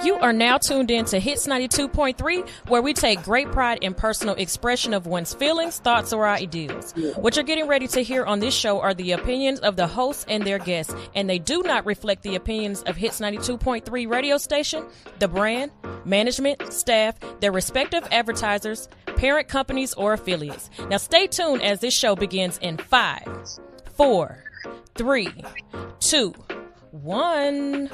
You are now tuned in to Hits 92.3, where we take great pride in personal expression of one's feelings, thoughts, or ideals. What you're getting ready to hear on this show are the opinions of the hosts and their guests, and they do not reflect the opinions of Hits 92.3 radio station, the brand, management, staff, their respective advertisers, parent companies, or affiliates. Now stay tuned as this show begins in 5, 4, 3, 2, 1.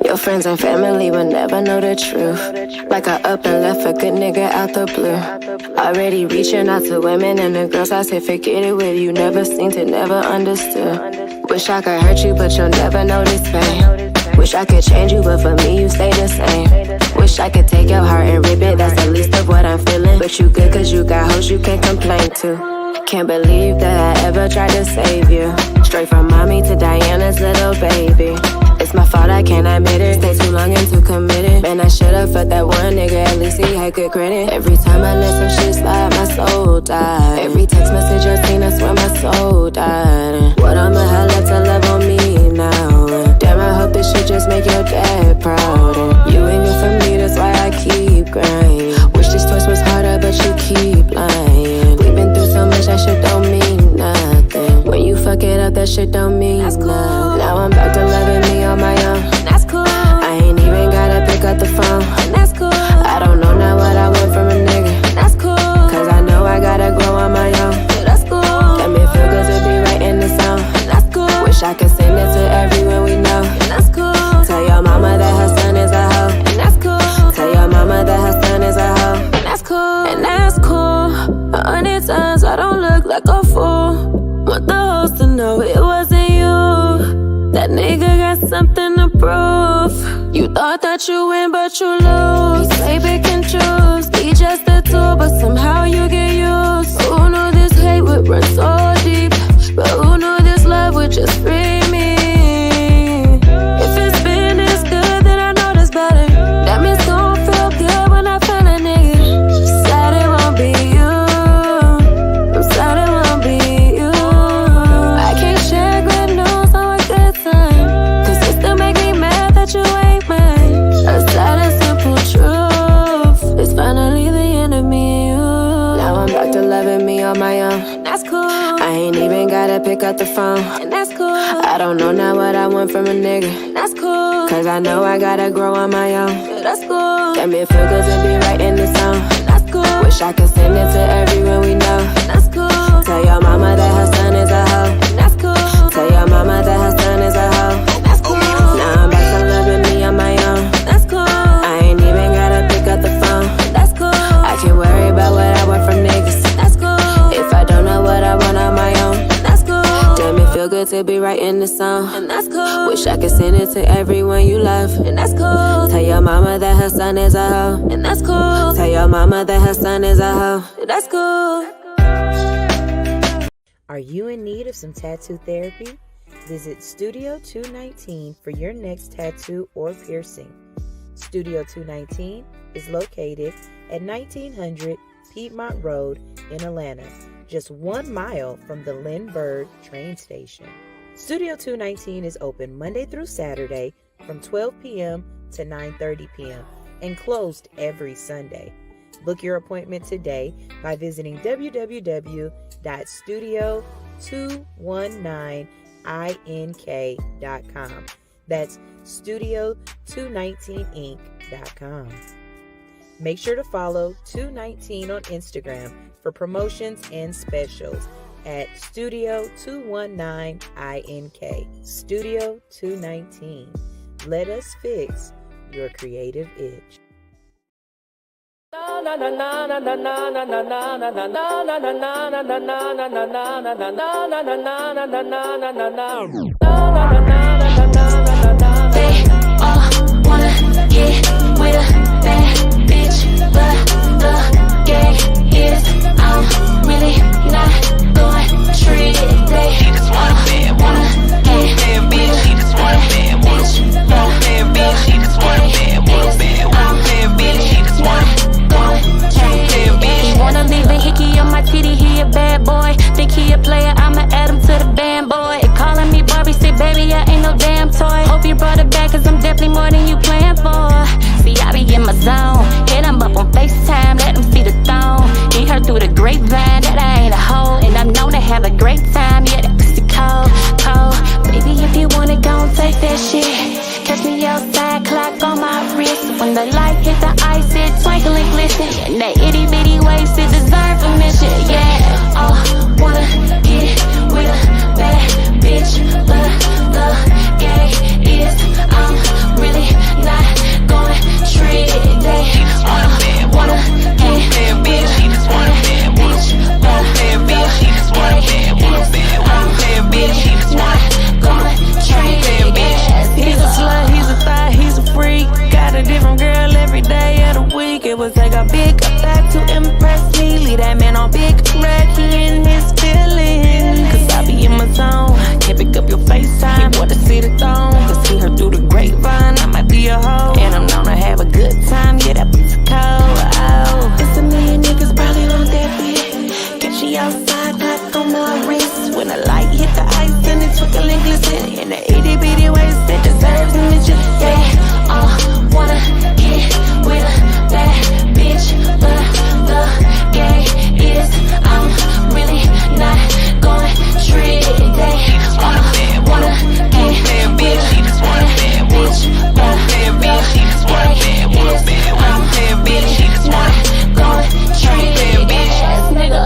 Your friends and family will never know the truth. Like I up and left a good nigga out the blue. Already reaching out to women and the girls I said forget it with you. Never seen to never understood. Wish I could hurt you but you'll never know this pain. Wish I could change you but for me you stay the same. Wish I could take your heart and rip it, that's the least of what I'm feeling. But you good cause you got hoes you can't complain to. Can't believe that I ever tried to save you. Straight from mommy to Diana's little baby. It's my fault, I can't admit it. Stay too long and too committed. Man, I should've fucked that one nigga, at least he had good credit. Every time I let some shit slide, my soul died. Every text message I seen, I swear my soul died. What I'ma have left to love on me now? Damn, I hope this shit just make your dad proud. You ain't good for me, that's why I keep grinding. Wish this choice was harder, but you keep lying. We've been through so much, that shit don't mean nothing. When you fuck it up, that shit don't mean nothing. Now I'm back to loving me on my own. That's cool. I ain't even gotta pick up the phone. That's cool. I don't know now what I want from a nigga. That's cool. Cause I know I gotta grow on my own. That's cool. Let me feel good to be right in the zone. That's cool. Wish I could send it to everyone we know. That's cool. Tell your mama that her son is a hoe. And that's cool. Tell your mama that her son is a hoe. And that's cool. And that's cool. 100 times I don't look like a fool. Want the hoes to know it wasn't you. That nigga got something to prove. You thought that you win, but you lose. Play pick and choose. Be just a tool, but somehow you get used. Who knew this hate would run so deep? But who knew this love would just free me? If it's been this good, then I know this better. That means gon' feel good when I find a nigga. Sad it won't be you. I'm sad it won't be you. I can't share good news on a good time, cause it still make me mad that you ain't mine. A sad and simple truth. It's finally the end of me and you. Now I'm back to loving me on my own. And that's cool. I ain't even gotta pick up the phone. And that's cool. I don't know now what I want from a nigga. And that's cool. Cause I know I gotta grow on my own. Yeah, that's cool. Let me feel good to be right in the zone. And that's cool. Wish I could send it to everyone we know. And that's cool. Tell your mama that her son is a hoe. And that's cool. Tell your mama that her son is a hoe. And that's cool. Now I'm back to loving me on my own. That's cool. I ain't even gotta pick up the phone. That's cool. I can worry about what I want from niggas. That's cool. If I don't know what I want on my own. That's cool. Damn, it feel good to be right in the zone. And that's cool. Wish I could send it to everyone you love. And that's cool. Tell your mama that her son is a hoe. And that's cool. Tell your mama that her son is a hoe. That's cool. Are you in need of some tattoo therapy? Visit Studio 219 for your next tattoo or piercing. Studio 219 is located at 1900 Piedmont Road in Atlanta, just 1 mile from the Lindbergh train station. Studio 219 is open Monday through Saturday from 12 p.m. to 9:30 p.m. and closed every Sunday. Book your appointment today by visiting www.studio219ink.com. That's studio219inc.com. Make sure to follow 219 on Instagram for promotions and specials at Studio 219ink. Studio 219. Let us fix your creative itch. They all wanna get with a bad bitch, but the gag is I'm really not going to treat it. They all wanna get with a bad bitch, but the gag is I'm really not going to treat it. He wanna grapevine that I ain't a hoe, and I'm known to have a great time. Yeah, that pussy cold, cold. Baby, if you wanna go and take that shit, catch me outside, clock on my wrist. When the light hit the ice, it twinkle and glisten, and that itty bitty waist, it deserve a mention. Yeah, oh, wanna get with a bad bitch, but the gay is I'm really not going trick day. Wanna get with a bad bitch, she just wanna bad bitch, but the gay is I'm really not going trick day. He's a slut, he's a thot, he's a freak. Got a different girl every day of the week. It would take a big effect to impress me. Leave that man on big red, he in his feelings. Cause I be in my zone, can't pick up your FaceTime. He wanna see the thong, cause see her through the grapevine. I might be a hoe, and I'm known to have a good time. Yeah, that bitch cold, oh. It's a million niggas probably want that bitch. Catch me outside, clock on my wrist. When the light hit the ice and it twinkle and glisten, and the itty bitty waist that deserves a mention. Yeah, wanna get with a bad bitch, but the gay is I'm really not going trick day. Wanna get with a bad bitch, but the gay is I'm really not going trick day. Nigga.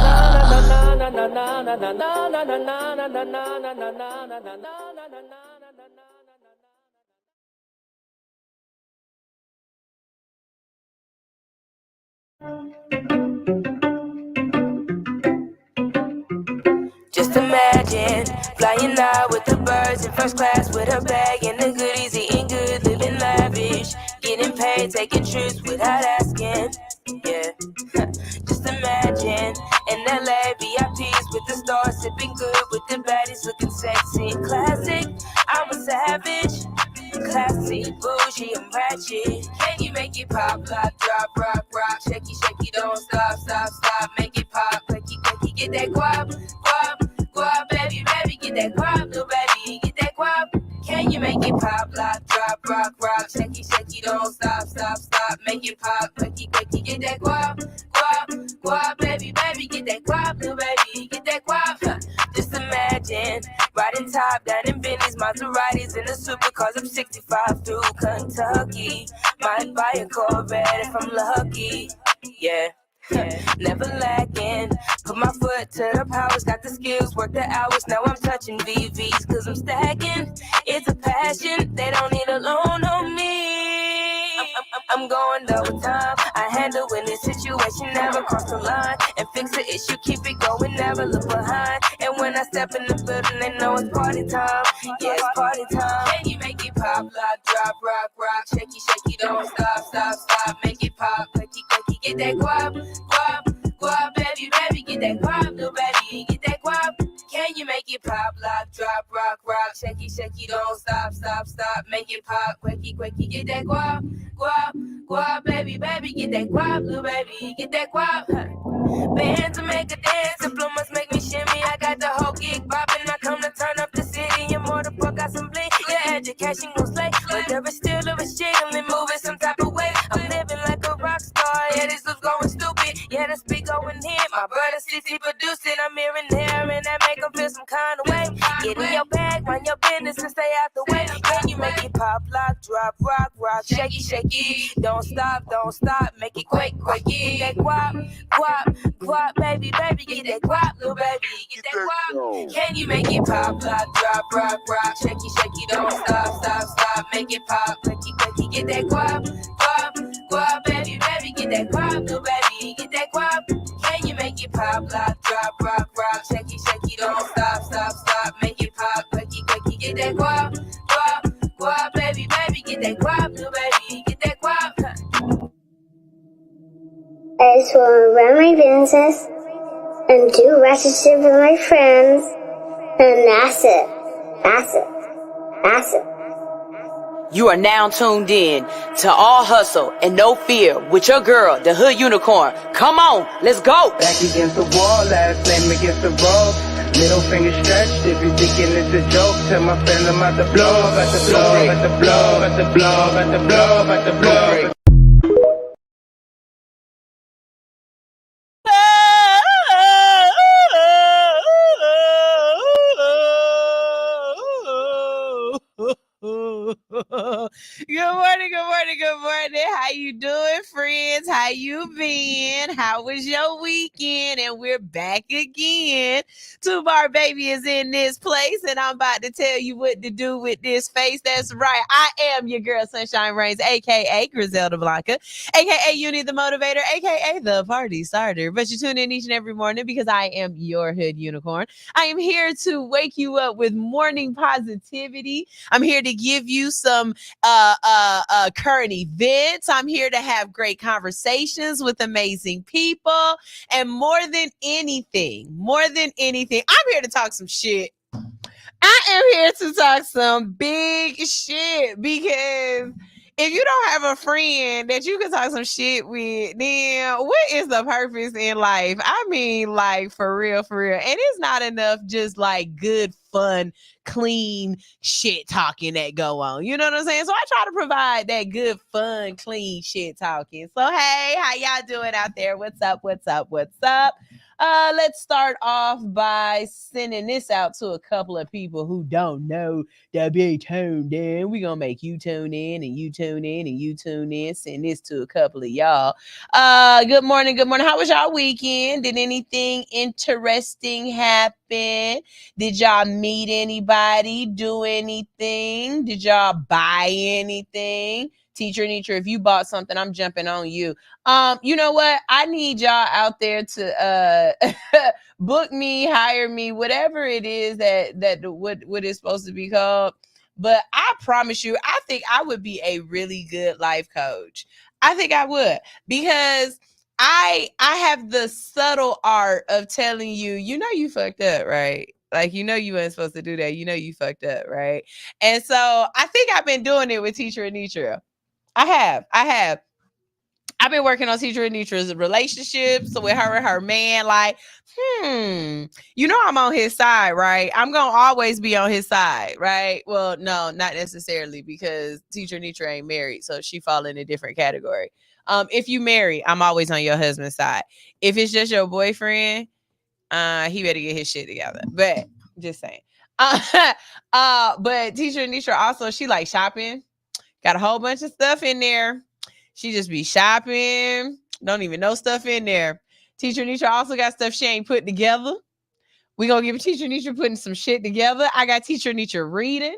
Just imagine flying out with the birds in first class with her bag and the goodies, eating good, living lavish, getting paid, taking trips without asking. Yeah, just imagine in LA VIPs with the stars, sipping good with the baddies, looking sexy and classic. I'm a savage, classy, bougie, I'm ratchet. Can you make it pop, lock, drop, rock, rock, shaky, shaky, don't stop, stop, stop, make it pop, quacky, quacky, get that guap, guap. Guap, baby, baby, get that guap, little baby, get that guap. Can you make it pop, lock, drop, rock, rock, shaky, shaky, don't stop, stop, stop, make it pop, quacky, quacky, get that guap, guap, guap, baby, baby, get that guap, little baby, get that guap. Just imagine riding top down in Bentley's, Maseratis, in the supercars. I'm 65 through Kentucky. Might buy a Corvette if I'm lucky. Yeah. Never lacking, put my foot to the powers, got the skills, work the hours, now I'm touching VVs, cause I'm stacking, it's a passion, they don't need a loan on me, I'm going double time, I handle any situation, never cross the line, and fix the issue, keep it going, never look behind, and when I step in the building, they know it's party time, yeah, it's party time, can you make it pop, lock, drop, rock, rock, shaky, shaky, don't stop, stop, stop, make it pop, quacky, quacky, get that guap, guap, guap, baby, baby, get that guap, little baby, get that guap. Can you make it pop, lock, drop, rock, rock, shaky, shaky, don't stop, stop, stop, make it pop, quacky, quacky, get that guap, guap, guap, baby, baby, get that guap, little baby, get that guap. Bands to make a dance, diplomas make me shimmy. I got the whole gig bopping, I come to turn up the city, and more the fuck got some bling. Yeah, education gon' slay, but there is still a jiggling, moving some type of way. I'm living like a rock star, yeah, this was going stupid. Yeah, the speak going here, my brother CC produced it. I'm here and there, and that make them feel some kind of way. Get in your bag, run your business, and stay out the way. Can you make it pop, lock, drop, rock, rock, shaky, shaky? Don't stop, make it quake, quake. Get that guap, guap, guap, baby, baby, get that guap, little baby, get that guap. Can you make it pop, lock, drop, rock, rock, shaky, shaky? Don't stop, stop, make it pop, quacky, quacky, get that guap, guap, guap, baby, baby, get that guap, little baby, get that guap. Can you make it pop, lock, drop, rock, rock, shaky, shaky? Don't stop, stop, make it pop, quacky, quacky, get that guap, guap, guap, baby, baby, get that guap, little baby, get that guap. I just want to run my business and do ratchet shit with my friends, and that's it. That's it. That's it. You are now tuned in to All Hustle and No Fear with your girl, the Hood Unicorn. Come on, let's go. Back against the wall, last name against the rope. Middle finger stretched, if you thinking it's a joke. Tell my friend I'm about to blow, about to blow, about to blow, about to blow, about to blow, about to blow. you been? How was your weekend? And we're back again. Two Bar Baby is in this place, and I'm about to tell you what to do with this face. That's right. I am your girl, Sunshine Reigns, aka Griselda Blanca, aka Uni the Motivator, aka the Party Starter. But you tune in each and every morning because I am your hood unicorn. I am here to wake you up with morning positivity. I'm here to give you some current events. I'm here to have great conversations with amazing people. And more than anything, I'm here to talk some shit. I am here to talk some big shit because if you don't have a friend that you can talk some shit with, then what is the purpose in life? I mean, like, for real. And it's not enough just like good, fun, clean shit talking that go on. You know what I'm saying? So I try to provide that good, fun, clean shit talking. So, hey, how y'all doing out there? What's up? Let's start off by sending this out to a couple of people who don't know to be tuned in. We're going to make you tune in and you tune in and you tune in. Send this to a couple of y'all. Good morning. How was y'all weekend? Did anything interesting happen? Did y'all meet anybody? Do anything? Did y'all buy anything? Teacher Nitra, if you bought something, I'm jumping on you. You know what? I need y'all out there to book me, hire me, whatever it is that what is supposed to be called. But I promise you, I think I would be a really good life coach. I think I would, because I have the subtle art of telling you, you fucked up, right? Like, you weren't supposed to do that. You fucked up, right? And so I think I've been doing it with Teacher Anitra. I have. I've been working on Teacher Anitra's relationships with her and her man. Like, I'm on his side, right? I'm going to always be on his side, right? Well, no, not necessarily, because Teacher Anitra ain't married, so she fall in a different category. If you marry, I'm always on your husband's side. If it's just your boyfriend, he better get his shit together. But just saying. But Teacher Anitra also, she like shopping. Got a whole bunch of stuff in there. She just be shopping. Don't even know stuff in there. Teacher Nitra also got stuff she ain't put together. We gonna give Teacher Nitra putting some shit together. I got Teacher Nitra reading.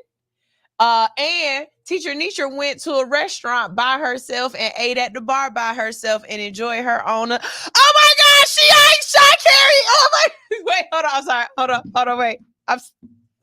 And Teacher Nitra went to a restaurant by herself and ate at the bar by herself and enjoyed her own. Oh my God, she ain't Shy Carrie. Oh my, wait, hold on. I'm sorry. Hold on, wait.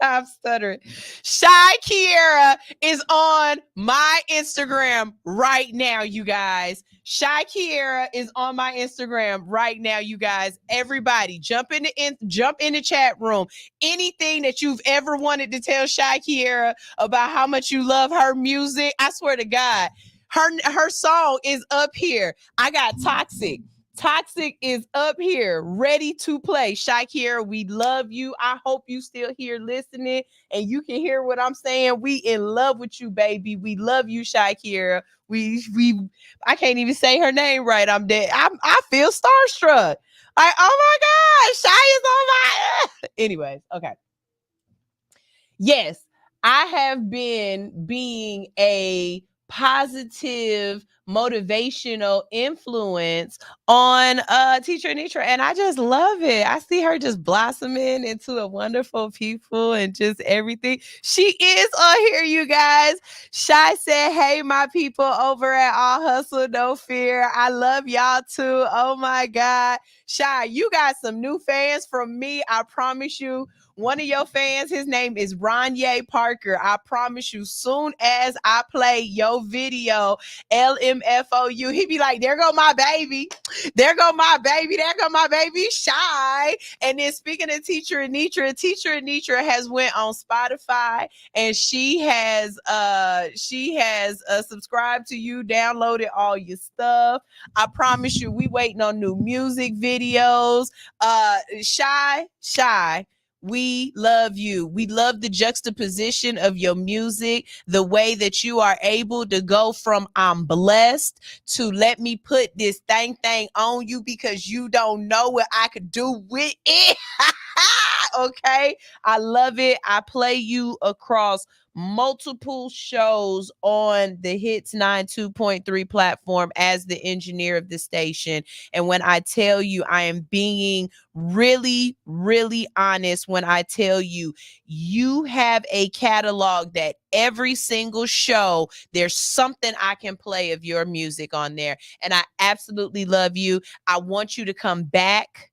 I'm stuttering. Shy Kiera is on my Instagram right now, you guys. Shy Kiera is on my Instagram right now, you guys. Everybody, jump in the chat room. Anything that you've ever wanted to tell Shy Kiera about how much you love her music, I swear to God, her song is up here. I got Toxic. Toxic is up here, ready to play. Shy Kiera, we love you. I hope you still here listening and you can hear what I'm saying. We in love with you, baby. We love you, Shy Kiera. I can't even say her name right. I'm dead. I feel starstruck. Like, oh my God, Shy is on my. Anyways, okay. Yes, I have been being a positive motivational influence on Teacher Anitra, and I just love it. I see her just blossoming into a wonderful people and just everything. She is on here, you guys. Shy said, hey, my people over at All Hustle No Fear, I love y'all too. Oh my God. Shy, you got some new fans from me, I promise you. One of your fans, his name is Ronye Parker. I promise you, soon as I play your video, LMFOU, he be like, there go my baby. There go my baby, Shy. And then speaking of Teacher Anitra has went on Spotify and she has subscribed to you, downloaded all your stuff. I promise you, we waiting on new music videos. Shy. We love you. We love the juxtaposition of your music, the way that you are able to go from I'm blessed to let me put this thing on you because you don't know what I could do with it. Okay. I love it. I play you across multiple shows on the Hits 92.3 platform as the engineer of the station. And when I tell you, I am being really, really honest when I tell you, you have a catalog that every single show, there's something I can play of your music on there. And I absolutely love you. I want you to come back.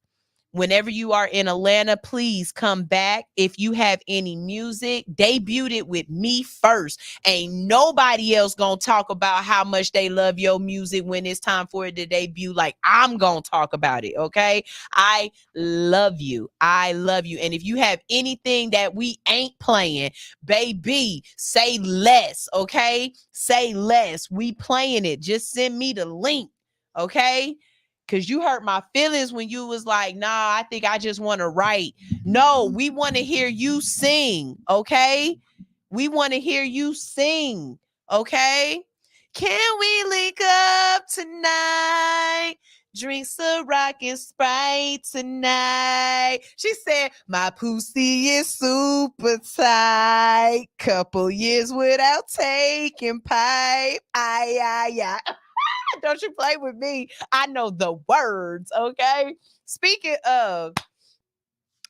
Whenever you are in Atlanta, please come back. If you have any music, debut it with me first. Ain't nobody else gonna talk about how much they love your music when it's time for it to debut. Like, I'm gonna talk about it, okay? I love you. I love you. And if you have anything that we ain't playing, baby, say less, okay? Say less. We playing it. Just send me the link, okay? Because you hurt my feelings when you was like, nah, I think I just want to write. No, we want to hear you sing, okay? We want to hear you sing, okay? Can we link up tonight? Drink some rock and Sprite tonight. She said, my pussy is super tight. Couple years without taking pipe. Ay. Don't you play with me. I know the words, okay? Speaking of,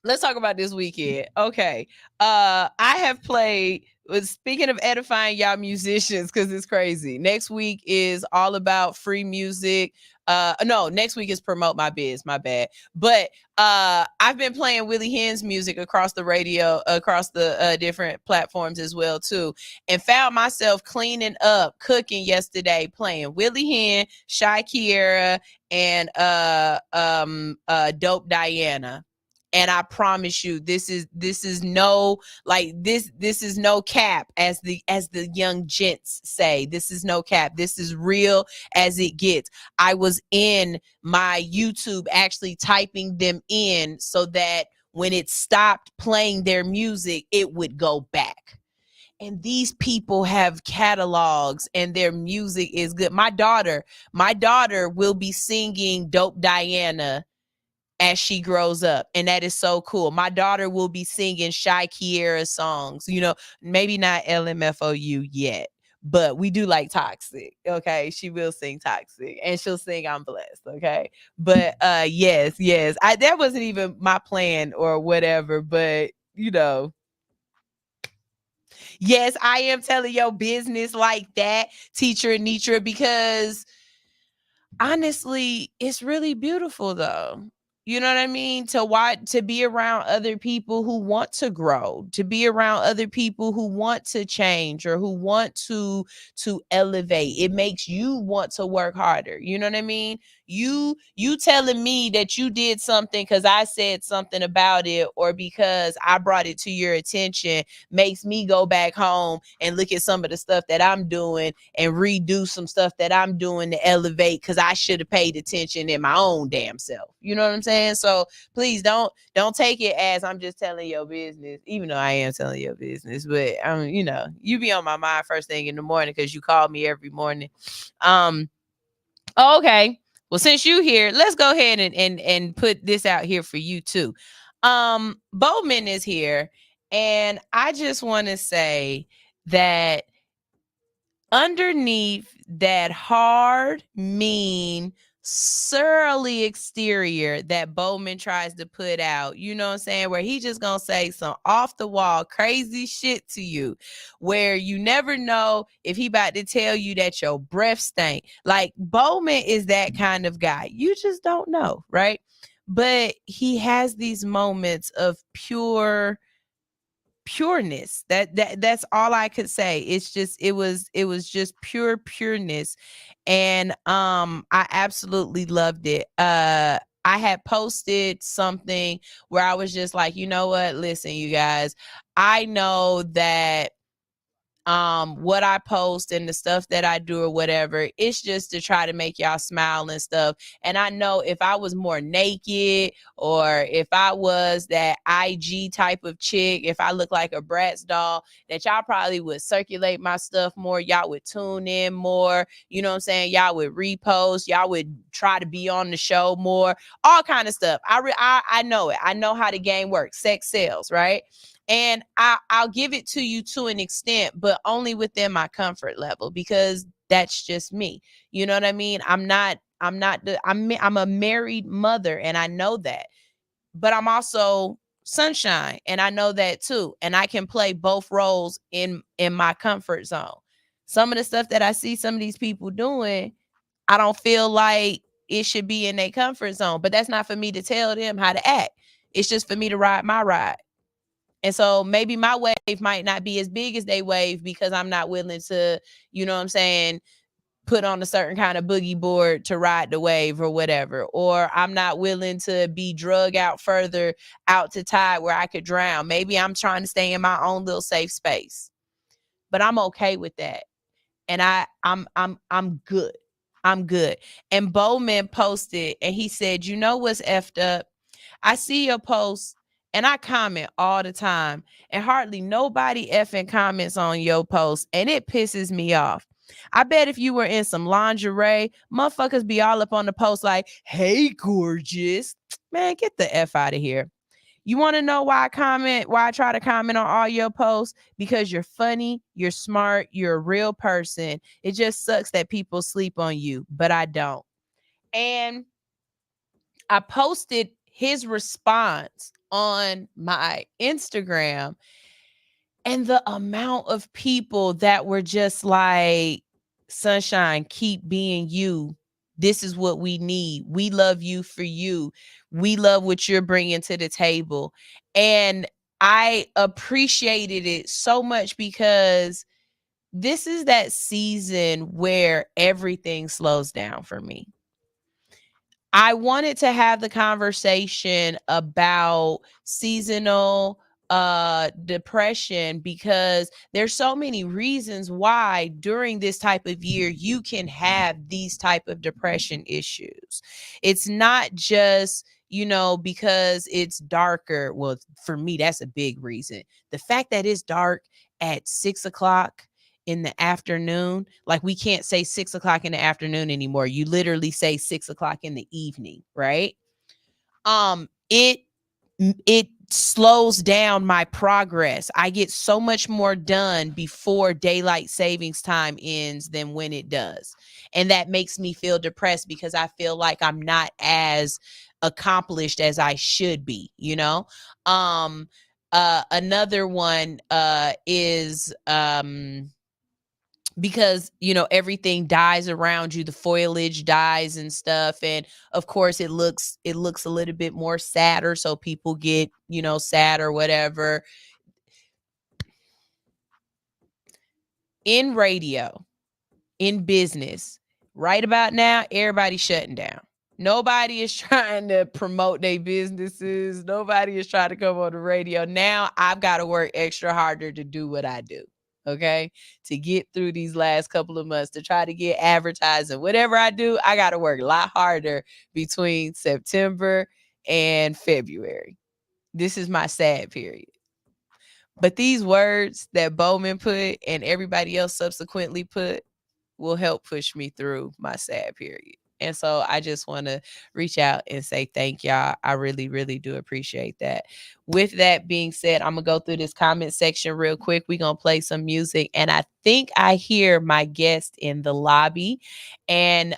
let's talk about this weekend. Okay. I have played, speaking of edifying y'all musicians, because it's crazy. Next week is all about free music. No, next week is promote my biz, my bad. But I've been playing Willie Henn's music across the radio, across the different platforms as well too, and found myself cleaning up, cooking yesterday, playing Willie Henn, Shy Kiera, and Dope Diana. And I promise you, this is no, like, this is no cap, as the young gents say. This is no cap. This is real as it gets. I was in my YouTube actually typing them in so that when it stopped playing their music, it would go back. And these people have catalogs and their music is good. My daughter will be singing Dope Diana as she grows up, and that is so cool. My daughter will be singing Shy Kiera songs, maybe not LMFOU yet, but we do like Toxic, okay? She will sing Toxic, and she'll sing I'm Blessed, okay? But yes, that wasn't even my plan or whatever, but yes, I am telling your business like that, teacher Anitra, because honestly, it's really beautiful though. You know what I mean? To be around other people who want to grow, to be around other people who want to change or who want to elevate. It makes you want to work harder. You know what I mean? You telling me that you did something because I said something about it or because I brought it to your attention makes me go back home and look at some of the stuff that I'm doing and redo some stuff that I'm doing to elevate, because I should have paid attention in my own damn self. You know what I'm saying? So please don't take it as I'm just telling your business, even though I am telling your business. But you be on my mind first thing in the morning because you call me every morning. Okay. Well, since you here, let's go ahead and put this out here for you too. Bowman is here, and I just want to say that underneath that hard, mean, surly exterior that Bowman tries to put out, you know what I'm saying, where he just gonna say some off the wall crazy shit to you, where you never know if he about to tell you that your breath stank. Like, Bowman is that kind of guy. You just don't know, right? But he has these moments of pureness. That's all I could say. It's just it was just pureness, and I absolutely loved it. I had posted something where I was just like, you know what, listen, you guys, I know that what I post and the stuff that I do or whatever, it's just to try to make y'all smile and stuff. And I know if I was more naked, or if I was that IG type of chick, if I look like a Bratz doll, that y'all probably would circulate my stuff more. Y'all would tune in more. You know what I'm saying? Y'all would repost. Y'all would try to be on the show more. All kind of stuff. I know it. I know how the game works. Sex sells, right? And I'll give it to you to an extent, but only within my comfort level, because that's just me. You know what I mean? I'm a married mother, and I know that. But I'm also sunshine, and I know that too. And I can play both roles in my comfort zone. Some of the stuff that I see some of these people doing, I don't feel like it should be in their comfort zone. But that's not for me to tell them how to act. It's just for me to ride my ride. And so maybe my wave might not be as big as they wave, because I'm not willing to, you know what I'm saying, put on a certain kind of boogie board to ride the wave or whatever. Or I'm not willing to be drug out further out to tide where I could drown. Maybe I'm trying to stay in my own little safe space. But I'm okay with that. And I'm good. I'm good. And Bowman posted and he said, "You know what's effed up? I see your posts and I comment all the time, and hardly nobody effing comments on your post, and it pisses me off. I bet if you were in some lingerie, motherfuckers be all up on the post like, 'Hey, gorgeous.' Man, get the F out of here. You want to know why I try to comment on all your posts? Because you're funny, you're smart, you're a real person. It just sucks that people sleep on you, but I don't." And I posted his response on my Instagram, and the amount of people that were just like, "Sunshine, keep being you. This is what we need. We love you for you. We love what you're bringing to the table." And I appreciated it so much, because this is that season where everything slows down for me. I wanted to have the conversation about seasonal depression, because there's so many reasons why during this type of year you can have these type of depression issues. It's not just, because it's darker. Well, for me, that's a big reason. The fact that it's dark at 6 o'clock in the afternoon, like we can't say 6 o'clock in the afternoon anymore. You literally say 6 o'clock in the evening, right? It slows down my progress. I get so much more done before daylight savings time ends than when it does. And that makes me feel depressed, because I feel like I'm not as accomplished as I should be, another one is because everything dies around you, the foliage dies and stuff, and of course it looks a little bit more sadder, so people get sad or whatever. In radio, in business, right about now, everybody's shutting down. Nobody is trying to promote their businesses. Nobody is trying to come on the radio. Now I've got to work extra harder to do what I do. Okay. To get through these last couple of months, to try to get advertising, whatever I do, I got to work a lot harder between September and February. This is my sad period. But these words that Bowman put and everybody else subsequently put will help push me through my sad period. And so I just want to reach out and say thank y'all. I really, really do appreciate that. With that being said, I'm going to go through this comment section real quick. We're going to play some music. And I think I hear my guest in the lobby. And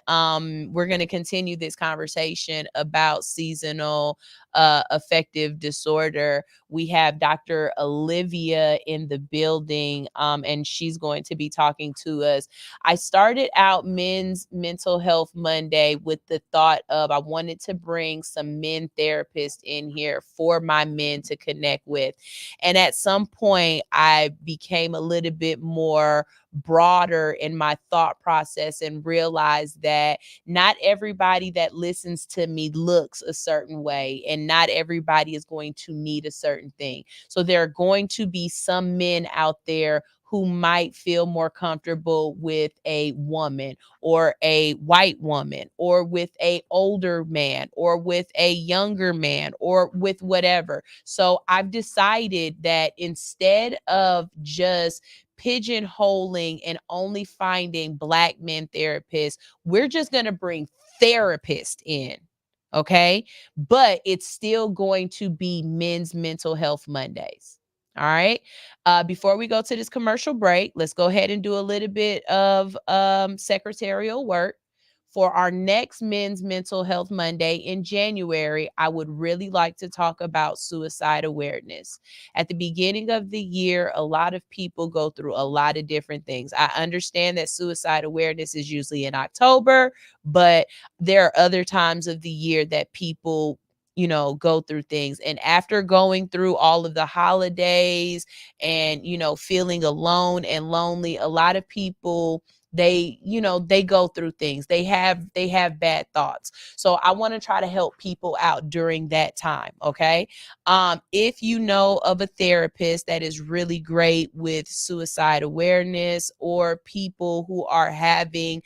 we're going to continue this conversation about seasonal affective disorder. We have Dr. Olivia in the building, and she's going to be talking to us. I started out Men's Mental Health Monday with the thought of I wanted to bring some men therapists in here for my men to connect with. And at some point, I became a little bit more broader in my thought process and realized that not everybody that listens to me looks a certain way, and not everybody is going to need a certain thing. So there are going to be some men out there who might feel more comfortable with a woman, or a white woman, or with a older man, or with a younger man, or with whatever. So I've decided that instead of just pigeonholing and only finding Black men therapists, we're just going to bring therapists in. Okay. But it's still going to be Men's Mental Health Mondays. All right. Before we go to this commercial break, let's go ahead and do a little bit of secretarial work. For our next Men's Mental Health Monday in January, I would really like to talk about suicide awareness. At the beginning of the year, a lot of people go through a lot of different things. I understand that suicide awareness is usually in October, but there are other times of the year that people go through things. And after going through all of the holidays and, feeling alone and lonely, a lot of people, they go through things. They have bad thoughts. So I want to try to help people out during that time. Okay. If you know of a therapist that is really great with suicide awareness, or people who are having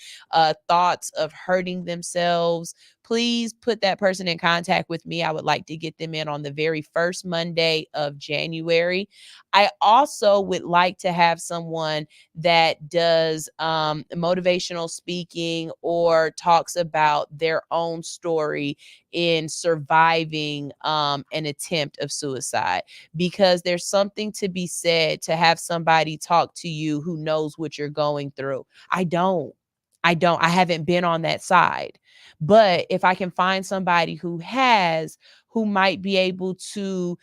thoughts of hurting themselves, please put that person in contact with me. I would like to get them in on the very first Monday of January. I also would like to have someone that does motivational speaking or talks about their own story in surviving an attempt of suicide, because there's something to be said to have somebody talk to you who knows what you're going through. I haven't been on that side. But if I can find somebody who might be able to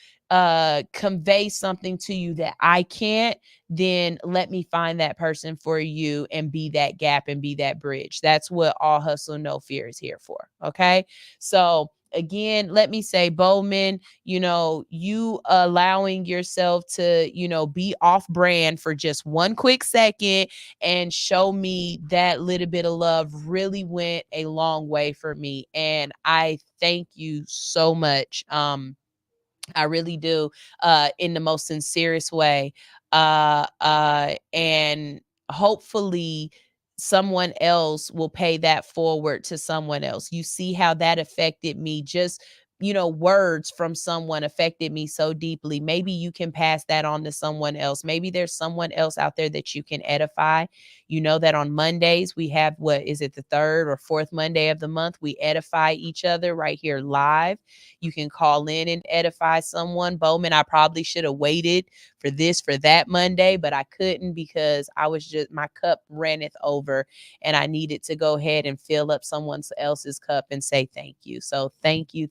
convey something to you that I can't, then let me find that person for you and be that gap and be that bridge. That's what All Hustle No Fear is here for. Okay. So again, let me say, Bowman, you allowing yourself to, be off brand for just one quick second and show me that little bit of love really went a long way for me. And I thank you so much. I really do, in the most sincerest way. And hopefully someone else will pay that forward to someone else. You see how that affected me. Just, words from someone affected me so deeply. Maybe you can pass that on to someone else. Maybe there's someone else out there that you can edify. You know that on Mondays we have, what is it, the third or fourth Monday of the month? We edify each other right here live. You can call in and edify someone. Bowman, I probably should have waited for that Monday, but I couldn't, because my cup ranneth over and I needed to go ahead and fill up someone else's cup and say thank you. So thank you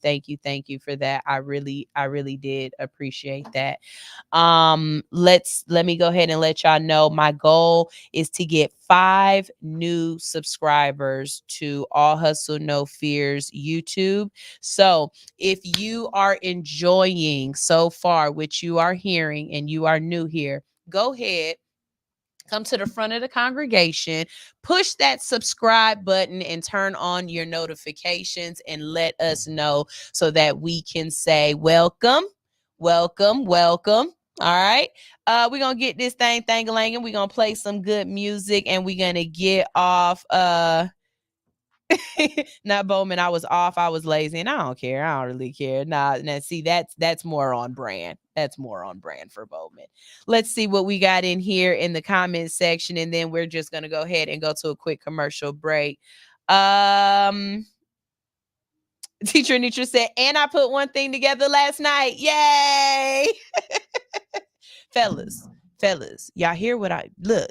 for that. I really did appreciate that. Let me go ahead and let y'all know my goal is to get 5 new subscribers to All Hustle No Fear's YouTube. So if you are enjoying so far what you are hearing and you are new here, go ahead, come to the front of the congregation, push that subscribe button and turn on your notifications and let us know so that we can say welcome. All right. We're going to get this thing thang-a-langing. We're going to play some good music and we're going to get off. Not Bowman, I was off. I was lazy and I don't care. I don't really care. Now see, that's more on brand. That's more on brand for Bowman. Let's see what we got in here in the comment section. And then we're just going to go ahead and go to a quick commercial break. Teacher Anitra said, and I put one thing together last night. Yay! Fellas, y'all hear what look.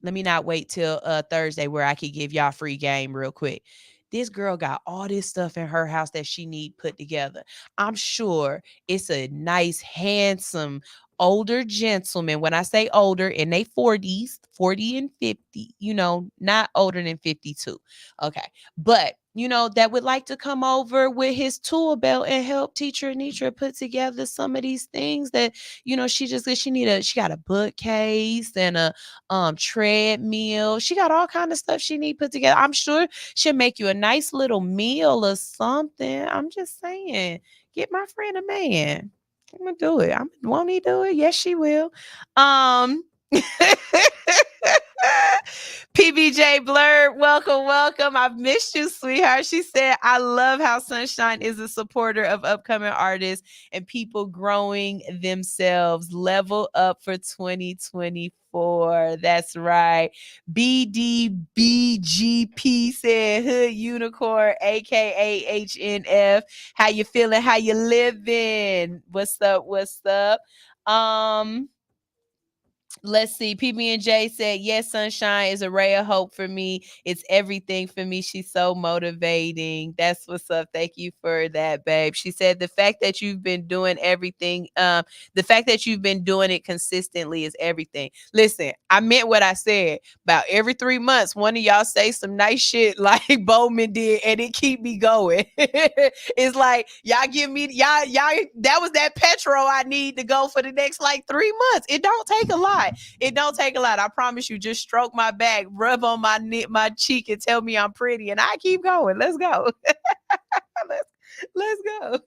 Let me not wait till Thursday where I could give y'all free game real quick. This girl got all this stuff in her house that she need put together. I'm sure it's a nice, handsome, older gentleman. When I say older, in their 40s, 40 and 50, not older than 52. Okay. But, that would like to come over with his tool belt and help Teacher Anitra put together some of these things that, she got a bookcase and a treadmill. She got all kind of stuff she need put together. I'm sure she'll make you a nice little meal or something. I'm just saying, get my friend a man. I'm gonna do it. Won't he do it? Yes, she will. PBJ Blurred, welcome. I've missed you, sweetheart. She said, I love how Sunshine is a supporter of upcoming artists and people growing themselves. Level up for 2024. That's right. BDBGP said, Hood Unicorn, aka HNF. How you feeling? How you living? What's up? Let's see. PB&J said, yes, Sunshine is a ray of hope for me. It's everything for me. She's so motivating. That's what's up. Thank you for that, babe. She said, the fact that you've been doing everything, the fact that you've been doing it consistently is everything. Listen, I meant what I said. About every 3 months, one of y'all say some nice shit like Bowman did, and it keep me going. It's like, y'all give me, y'all, that was that petrol I need to go for the next like 3 months. It don't take a lot. It don't take a lot. I promise you. Just stroke my back, rub on my cheek, and tell me I'm pretty, and I keep going. Let's go. Let's go.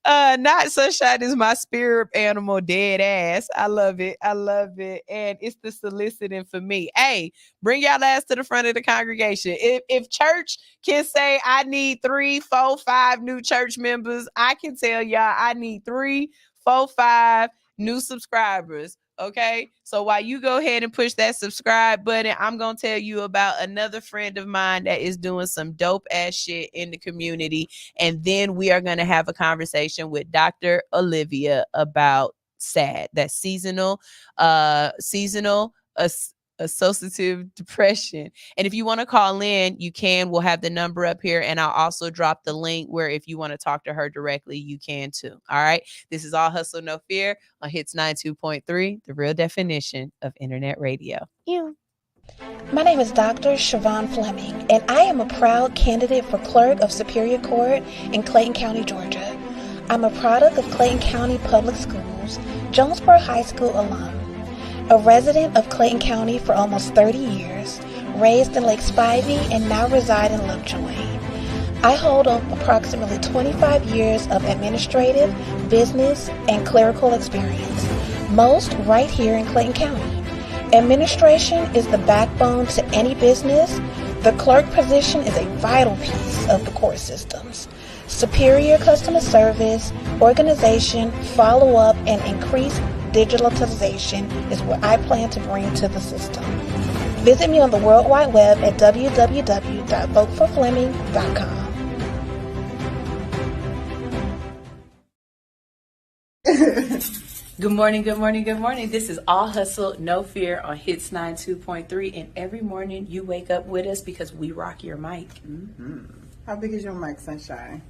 Not Sunshine is my spirit animal, dead ass. I love it. And it's the soliciting for me. Hey, bring y'all ass to the front of the congregation. If church can say I need 3, 4, 5 new church members, I can tell y'all I need 3, 4, 5 new subscribers. Okay, so while you go ahead and push that subscribe button, I'm going to tell you about another friend of mine that is doing some dope ass shit in the community. And then we are going to have a conversation with Dr. Olivia about SAD, that seasonal associative depression. And if you want to call in, you can. We'll have the number up here, and I'll also drop the link where if you want to talk to her directly, you can too. All right. This is All Hustle No Fear on Hits 92.3, the real definition of internet radio. Yeah. My name is Dr. Siobhan Fleming, and I am a proud candidate for Clerk of Superior Court in Clayton County, Georgia. I'm a product of Clayton County Public Schools, Jonesboro High School alum, a resident of Clayton County for almost 30 years, raised in Lake Spivey, and now reside in Lovejoy. I hold approximately 25 years of administrative, business, and clerical experience, most right here in Clayton County. Administration is the backbone to any business. The clerk position is a vital piece of the court systems. Superior customer service, organization, follow-up, and increased digitalization is what I plan to bring to the system. Visit me on the World Wide Web at www.voteforfleming.com. Good morning. This is All Hustle, No Fear on Hits 92.3. And every morning you wake up with us because we rock your mic. Mm-hmm. How big is your mic, Sunshine?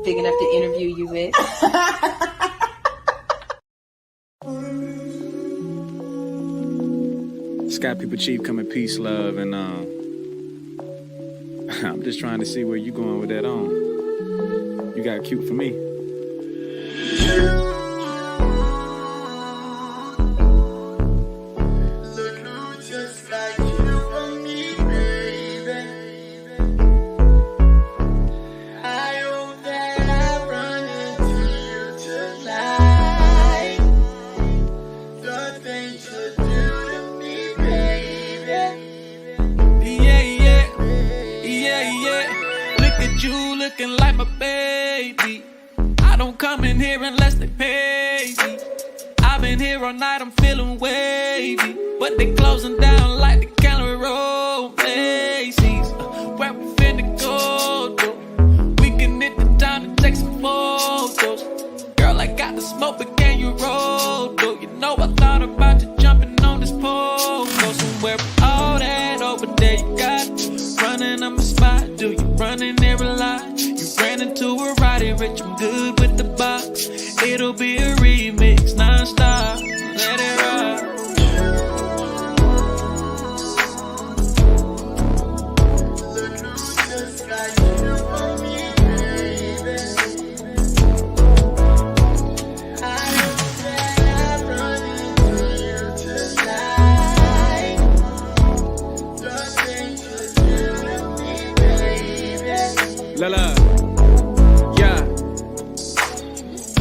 Big enough to interview you with. Sky People Chief coming peace, love, and I'm just trying to see where you going with that on. You got cute for me. Looking like my baby. I don't come in here unless they pay me. I've been here all night, I'm feeling wavy, but they closing down like the Gallery Road Macy's. Where we finna go, though? We can hit the town to take some photos. Girl, I got the smoke, but can you roll, though? You know I thought about you jumping on this pole. Go somewhere with all that over there you got. Running up my spot, do you running every line? You ran into a Roddy Rich, I'm good with the box. It'll be a remix, non-stop, let it rock. La yeah.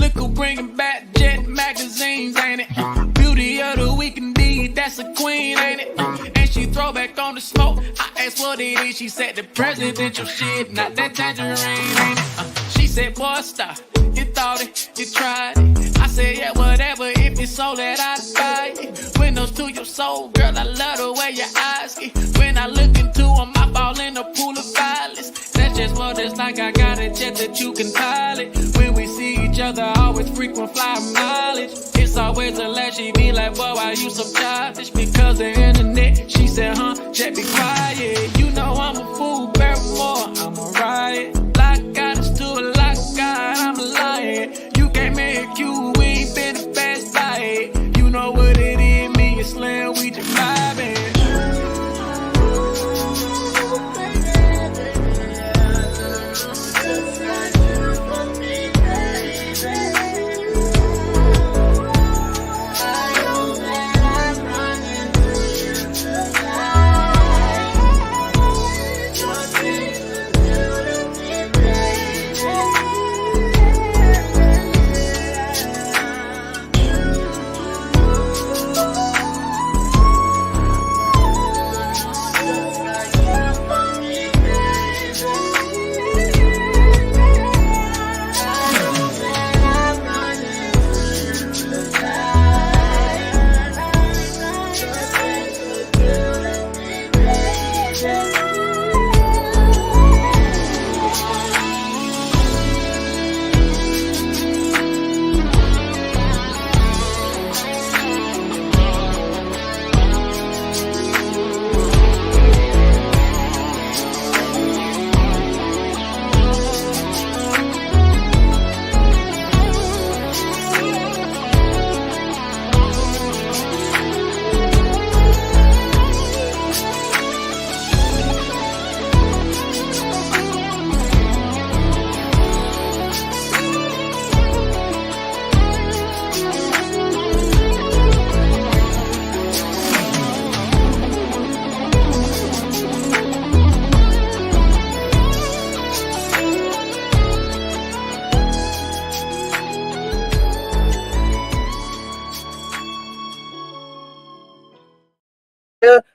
Look who bringing back Jet magazines, ain't it? Beauty of the week indeed, that's a queen, ain't it? And she throw back on the smoke. I asked what it is, she said the presidential shit, not that tangerine, ain't it? She said, boy, stop. You thought it, you tried it. I said, yeah, whatever, if it's so that I'd buy it. Windows to your soul, girl, I love the way your eyes get. When I look into them, I fall in a pool of violence. That's just what it's like, I got a jet that you can pilot. When we see each other, always frequent fly mileage. It's It's always a lie. She be like, boy, why you so childish? Because the internet. She said, huh, just be quiet. You know I'm a fool, Barrymore, I'm a riot. Like God is to a like God, I'm a lion. You can't make you, we ain't been the best by it. You know what it is, me and Slim, we just vibing.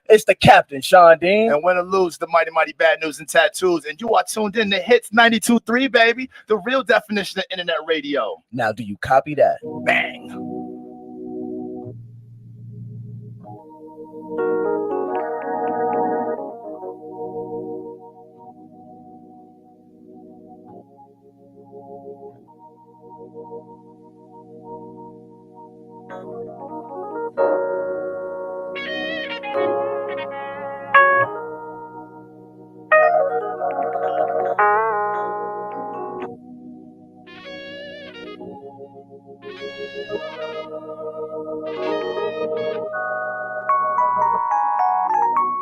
It's the captain, Sean Dean. And win or lose, the mighty, mighty bad news and tattoos. And you are tuned in to Hits 92.3, baby. The real definition of internet radio. Now, do you copy that? Bang.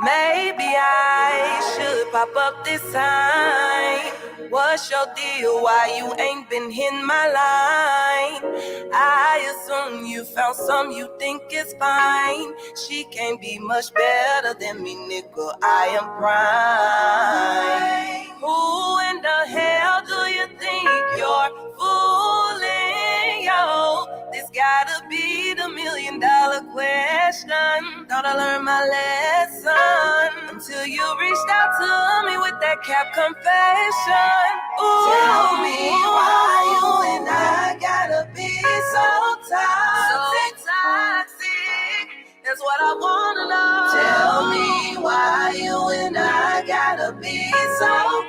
Maybe I should pop up this time. What's your deal? Why you ain't been in my line? I assume you found some you think is fine. She can't be much better than me, nigga. I am prime. Who in the hell do you think you're fooling, yo? This gotta be the $1 million question. Thought I learned my lesson until you reached out to me with that cap confession. Ooh. Tell me why you and I gotta be so toxic. That's what I wanna know. Tell me why you and I gotta be so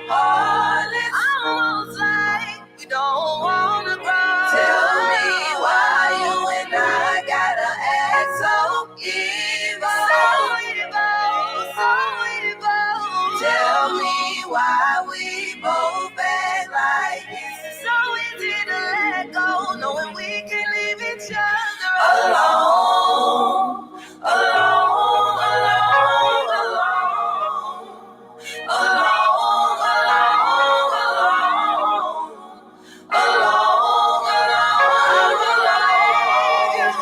heartless. Almost like we don't wanna grow. Tell me why you and I gotta act so evil. So evil. Tell me why we both act like it's so easy to let go, knowing we can leave each other alone. Alone, alone, alone. Alone, alone, alone. Alone, alone,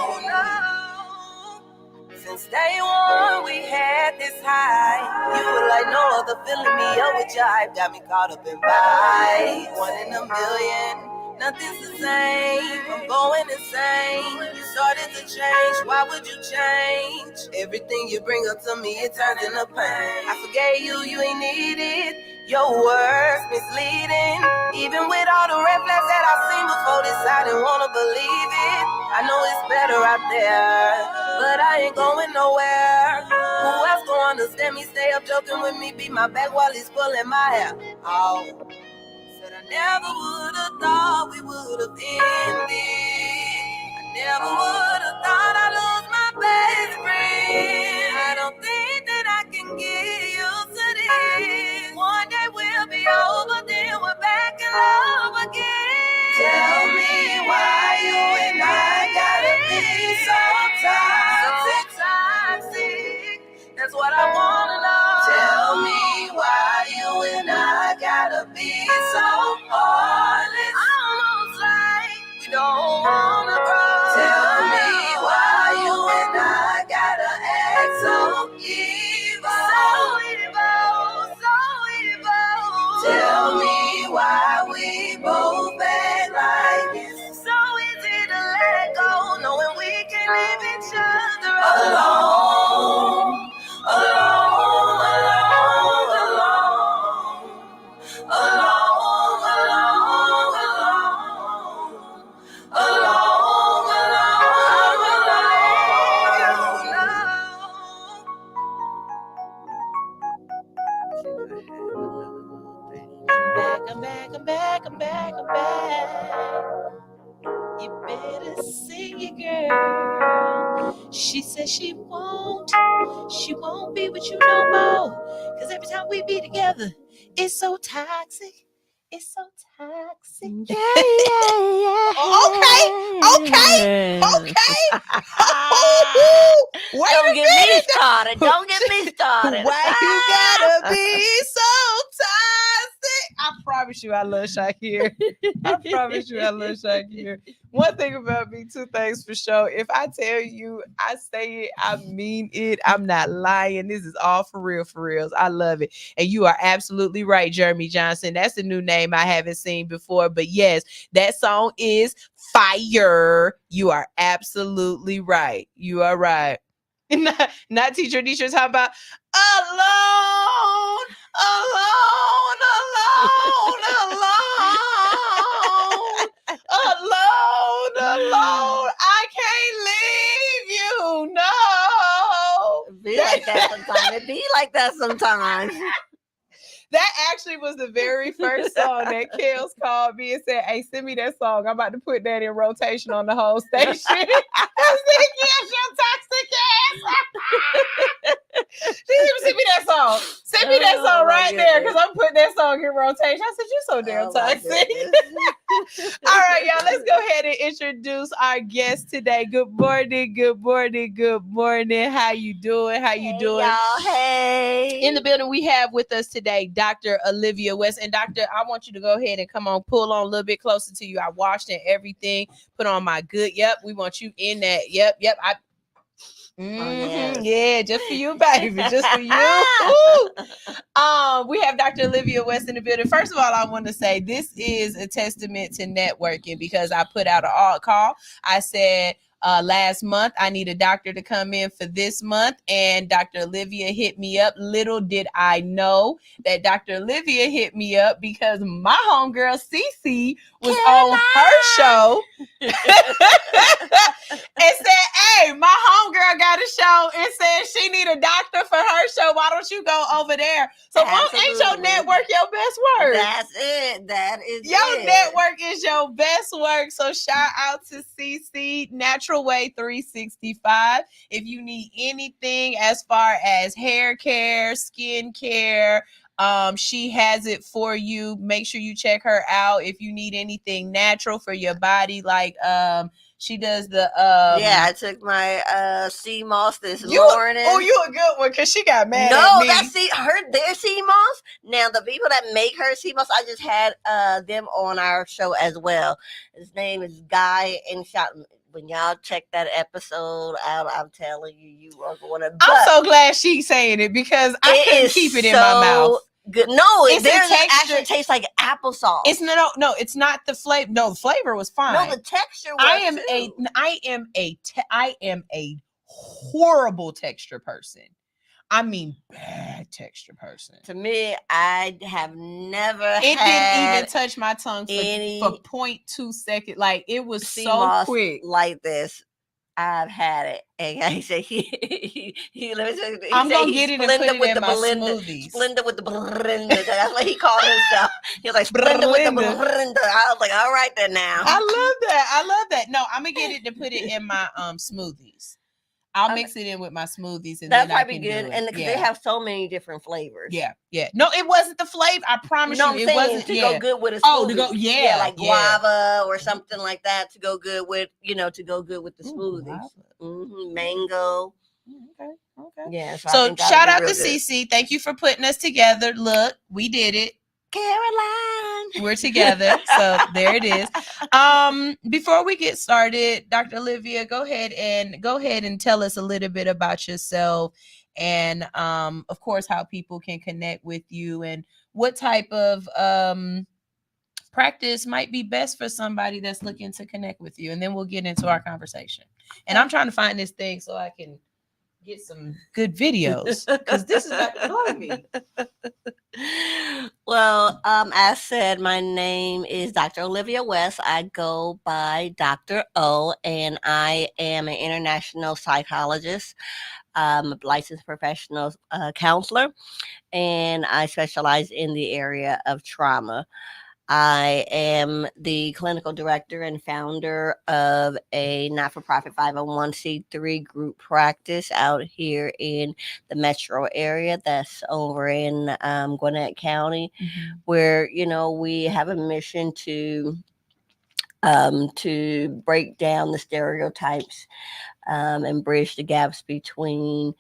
alone. Since day one we had this high. You were like no other, filling me up with your hype. Got me caught up in vibes. 1 in a million. Nothing's the same, I'm going insane. You started to change, why would you change? Everything you bring up to me, it turns into pain. I forgave you, you ain't need it. Your words misleading. Even with all the red flags that I've seen before this, I didn't wanna believe it. I know it's better out there, but I ain't going nowhere. Who else gon' understand me? Stay up joking with me, beat my back while he's pulling my hair. Oh. Never would've thought we would've ended. I never would've your girl. She says she won't be with you no more. Cause every time we be together, it's so toxic. It's so toxic. Yeah. Okay. Wait Don't a get me minute. started. Don't get me started. Why you gotta be so toxic? I promise you I love Shakir. I promise you I love Shakir. One thing about me, two things for sure. If I tell you I say it, I mean it. I'm not lying. This is all for real, for reals. I love it. And you are absolutely right, Jeremy Johnson. That's a new name I haven't seen before. But yes, that song is fire. You are absolutely right. You are right. Not Teacher Nisha talking about alone. I can't leave you. No. It be like that sometimes. It be like that sometimes. That actually was the very first song that Kels called me and said, hey, send me that song. I'm about to put that in rotation on the whole station. I said, yes, your toxic ass. She didn't even send me that song. Send me that song right there because I'm putting that song in rotation. I said, you're so damn toxic. All right, y'all, let's go ahead and introduce our guest today. Good morning. How you doing? Y'all, hey. In the building, we have with us today Dr. Olivia West. And Doctor, I want you to go ahead and come on, pull on a little bit closer to you. I washed and everything, put on my good. Yep, we want you in that. Yep. Yeah, just for you, baby. Just for you. We have Dr. Olivia West in the building. First of all, I want to say this is a testament to networking because I put out an call. I said last month I need a doctor to come in for this month, and Dr. Olivia hit me up. Little did I know that Dr. Olivia hit me up because my homegirl Cece was on her show and said, hey, my homegirl got a show and said she need a doctor for her show. Why don't you go over there? So ain't your network your best work? That's it. That is your network is your best work. So shout out to CC Natural Way 365. If you need anything as far as hair care, skin care, she has it for you. Make sure you check her out. If you need anything natural for your body, like she does the yeah, I took my sea moss this morning. Oh, you a good one because she got mad at me. No, that's their sea moss. Now the people that make her sea moss, I just had them on our show as well. His name is Guy and Shot. When y'all check that episode out, I'm telling you, you are going to. I'm so glad she's saying it because I couldn't keep it in my mouth. Good. No, it actually tastes like applesauce. It's no, it's not the flavor. No, the flavor was fine. No, the texture was I am a horrible texture person. I mean, bad texture person. To me, I have never It didn't even touch my tongue for 0.2 seconds. Like, it was so quick. Like this. I've had it. And I say, I'm going to get it and put it in my smoothies. Splenda with the blender. That's what he called himself. He was like, Splenda with the blender. I was like, all right then now. I love that. No, I'm going to get it to put it in my smoothies. I'll mix it in with my smoothies, and that'd then I probably can be good. do it. And because they have so many different flavors. Yeah. No, it wasn't the flavor. I promise you, it wasn't. To go good with a smoothie. Oh, to go, like guava or something like that to go good with, to go good with the smoothies. Mango. Okay. Yeah. So shout out to CC. Thank you for putting us together. Look, we did it. Caroline. We're together. So there it is. Before we get started, Dr. Olivia, go ahead and tell us a little bit about yourself and of course how people can connect with you and what type of practice might be best for somebody that's looking to connect with you. And then we'll get into our conversation. And I'm trying to find this thing so I can get some good videos because this is not blowing me. Well, as said, my name is Dr. Olivia West. I go by Dr. O, and I am an international psychologist. I'm a licensed professional counselor, and I specialize in the area of trauma. I am the clinical director and founder of a not-for-profit 501c3 group practice out here in the metro area. That's over in Gwinnett County, where we have a mission to break down the stereotypes and bridge the gaps between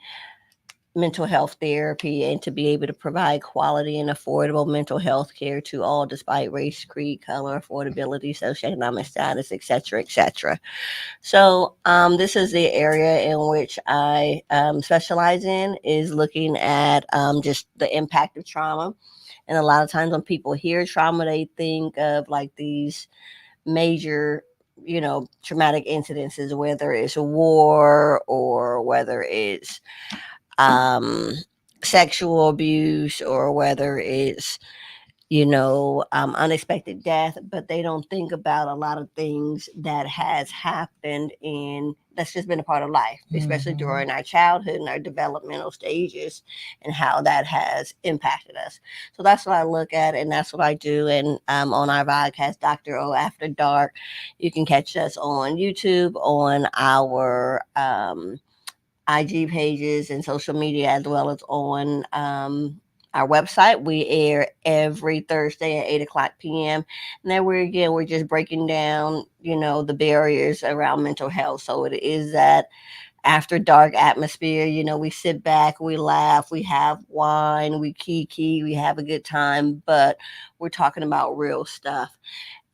mental health therapy and to be able to provide quality and affordable mental health care to all despite race, creed, color, affordability, socioeconomic status, etc., etc. So this is the area in which I specialize in, is looking at just the impact of trauma. And a lot of times when people hear trauma, they think of like these major traumatic incidences, whether it's a war or whether it's sexual abuse or whether it's unexpected death, but they don't think about a lot of things that has happened in that's just been a part of life, especially during our childhood and our developmental stages, and how that has impacted us. So that's what I look at, and that's what I do. And on our podcast, Dr. O After Dark, you can catch us on YouTube, on our IG pages and social media, as well as on our website. We air every Thursday at 8:00 p.m. And then we're just breaking down, the barriers around mental health. So it is that after dark atmosphere. We sit back, we laugh, we have wine, we kiki, we have a good time, but we're talking about real stuff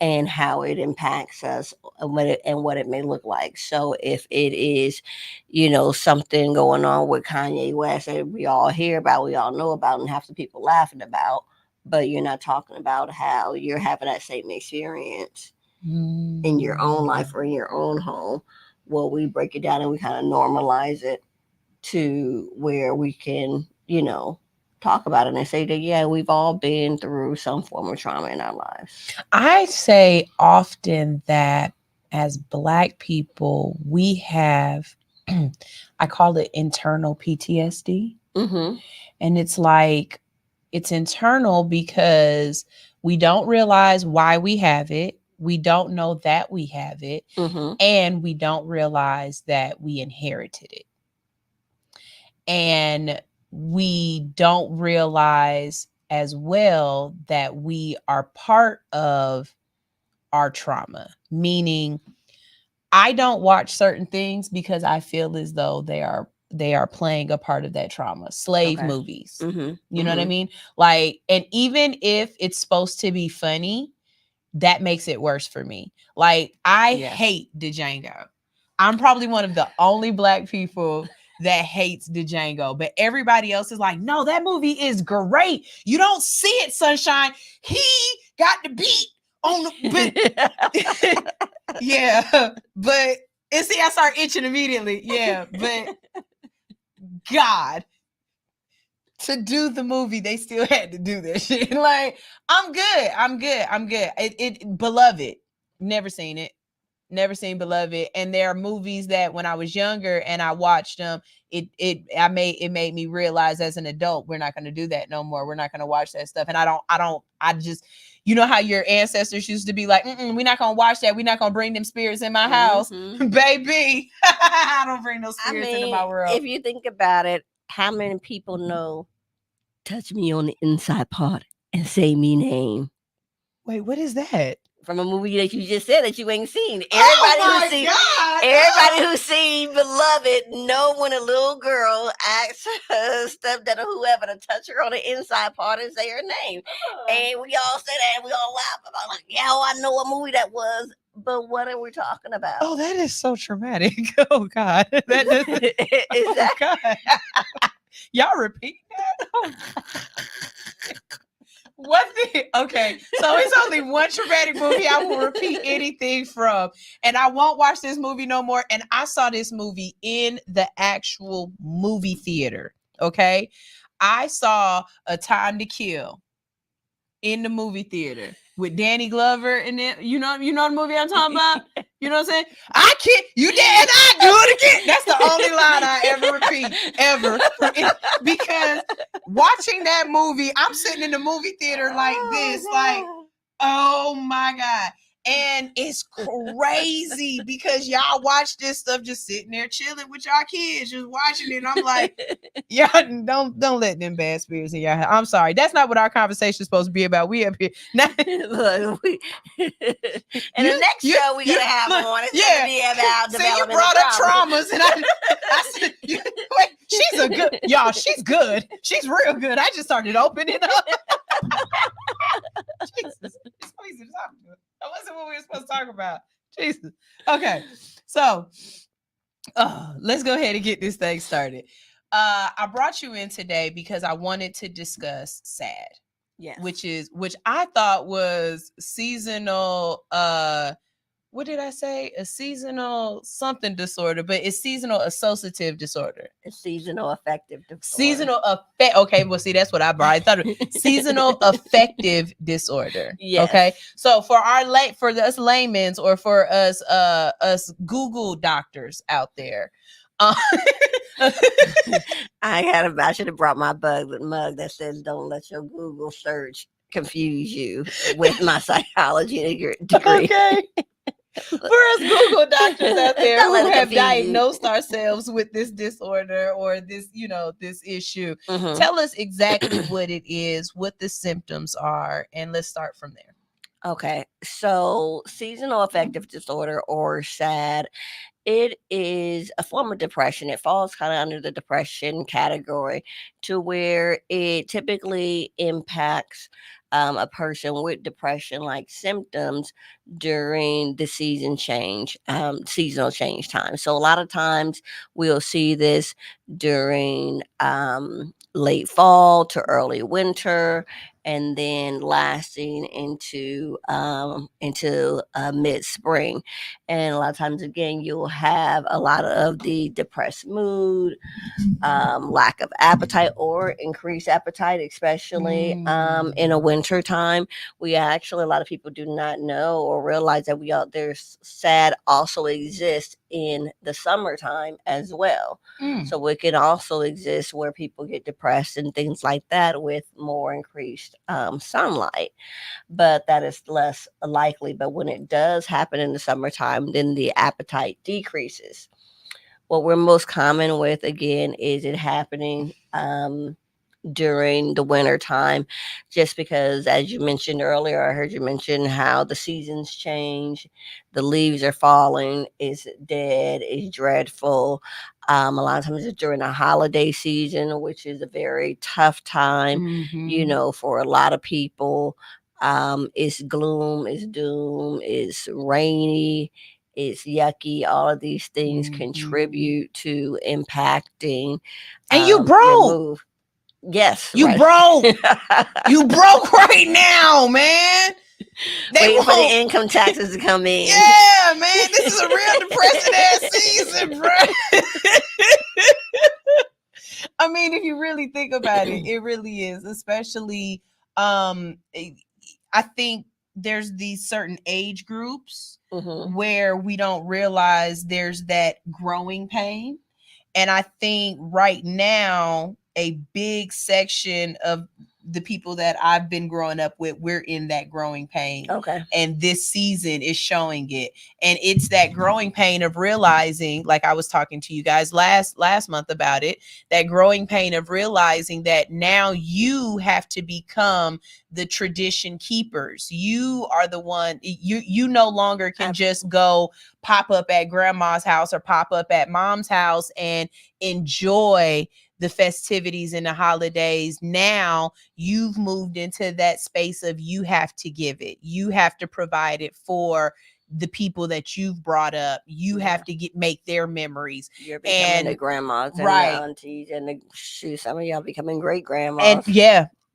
and how it impacts us and what it may look like. So if it is, something going on with Kanye West that we all hear about, we all know about, and have some people laughing about, but you're not talking about how you're having that same experience in your own life or in your own home. Well, we break it down and we kind of normalize it to where we can, talk about it and say that, yeah, we've all been through some form of trauma in our lives. I say often that as Black people, we have, I call it internal PTSD. And it's like, it's internal because we don't realize why we have it. We don't know that we have it. And we don't realize that we inherited it. And we don't realize as well that we are part of our trauma, meaning I don't watch certain things because I feel as though they are playing a part of that trauma. Slave movies. You know what I mean? Like, and even if it's supposed to be funny, that makes it worse for me. Like, I hate Django. I'm probably one of the only Black people that hates Django, but everybody else is like, no, that movie is great. You don't see it, Sunshine. He got the beat on the yeah, but and see, I start itching immediately. Yeah, but God, to do the movie, they still had to do that shit. Like, I'm good. It Beloved, never seen it. Never seen Beloved. And there are movies that when I was younger and I watched them, it made me realize as an adult, we're not going to do that no more. We're not going to watch that stuff. And I just, you know how your ancestors used to be like, we're not going to watch that. We're not going to bring them spirits in my house. Baby, I don't bring those spirits into my world. If you think about it, how many people know touch me on the inside part and say me name? Wait, what is that? From a movie that you just said that you ain't seen. Everybody who's seen Beloved know when a little girl asks her stepdad or whoever to touch her on the inside part and say her name. And we all say that and we all laugh about like, yeah, I know what movie that was. But what are we talking about? Oh, that is so traumatic. Oh, God. That God. Y'all repeat that? Oh. Okay, so it's only one traumatic movie I will repeat anything from, and I won't watch this movie no more. And I saw this movie in the actual movie theater. Okay, I saw A Time to Kill in the movie theater with Danny Glover in it. You know the movie I'm talking about? You know what I'm saying? I can't, you did, and I do it again. That's the only line I ever repeat, ever. Because watching that movie, I'm sitting in the movie theater like this, like, Oh my God. And it's crazy because y'all watch this stuff just sitting there chilling with y'all kids, just watching it. I'm like, y'all don't let them bad spirits in y'all head. I'm sorry. That's not what our conversation is supposed to be about. We up here. Now, Look, the next show we're gonna have on is gonna be about See, you developmental brought up traumas. traumas, and I said, wait, she's a good, y'all, she's good. She's real good. I just started opening up. Jesus, it's so easy to talk to. That wasn't what we were supposed to talk about. Jesus. Okay, so let's go ahead and get this thing started. I brought you in today because I wanted to discuss SAD. Yes. Which I thought was seasonal. What did I say? A seasonal something disorder, but it's seasonal associative disorder. It's seasonal affective disorder. Seasonal affect. Okay, well, see, that's what I brought. I thought seasonal affective disorder. Yes. Okay, so for us laymen's or for us Google doctors out there. I should have brought my mug that says "Don't let your Google search confuse you" with my psychology degree. Okay. For us Google doctors out there who have diagnosed ourselves with this disorder or this, this issue, tell us exactly what it is, what the symptoms are, and let's start from there. Okay, so seasonal affective disorder, or SAD, it is a form of depression. It falls kind of under the depression category, to where it typically impacts a person with depression-like symptoms during the seasonal change time. So a lot of times we'll see this during late fall to early winter, and then lasting into mid-spring. And a lot of times, again, you'll have a lot of the depressed mood, lack of appetite or increased appetite, especially in a winter time. We actually, a lot of people do not know or realize that there's SAD also exists in the summertime as well. So it can also exist where people get depressed and things like that with more increased sunlight, but that is less likely. But when it does happen in the summertime, then the appetite decreases. What we're most common with, again, is it happening during the winter time, just because, as you mentioned earlier, I heard you mention how the seasons change, the leaves are falling, it's dead, it's dreadful. A lot of times it's during the holiday season, which is a very tough time, for a lot of people. It's gloom, it's doom, it's rainy, it's yucky. All of these things contribute to impacting and you your broke. mood. Yes, you broke. You broke right now, man. Waiting for the income taxes to come in. Yeah, man, this is a real depressing ass season, bro. I mean, if you really think about it, it really is. Especially, I think there's these certain age groups where we don't realize there's that growing pain. And I think right now, a big section of the people that I've been growing up with, we're in that growing pain. Okay. And this season is showing it. And it's that growing pain of realizing, like I was talking to you guys last month about it, that growing pain of realizing that now you have to become the tradition keepers. You are the one, you no longer can just go pop up at grandma's house or pop up at mom's house and enjoy the festivities and the holidays. Now you've moved into that space of you have to give it. You have to provide it for the people that you've brought up. You have to make their memories. You're becoming the grandmas and the aunties and some of y'all becoming great grandmas.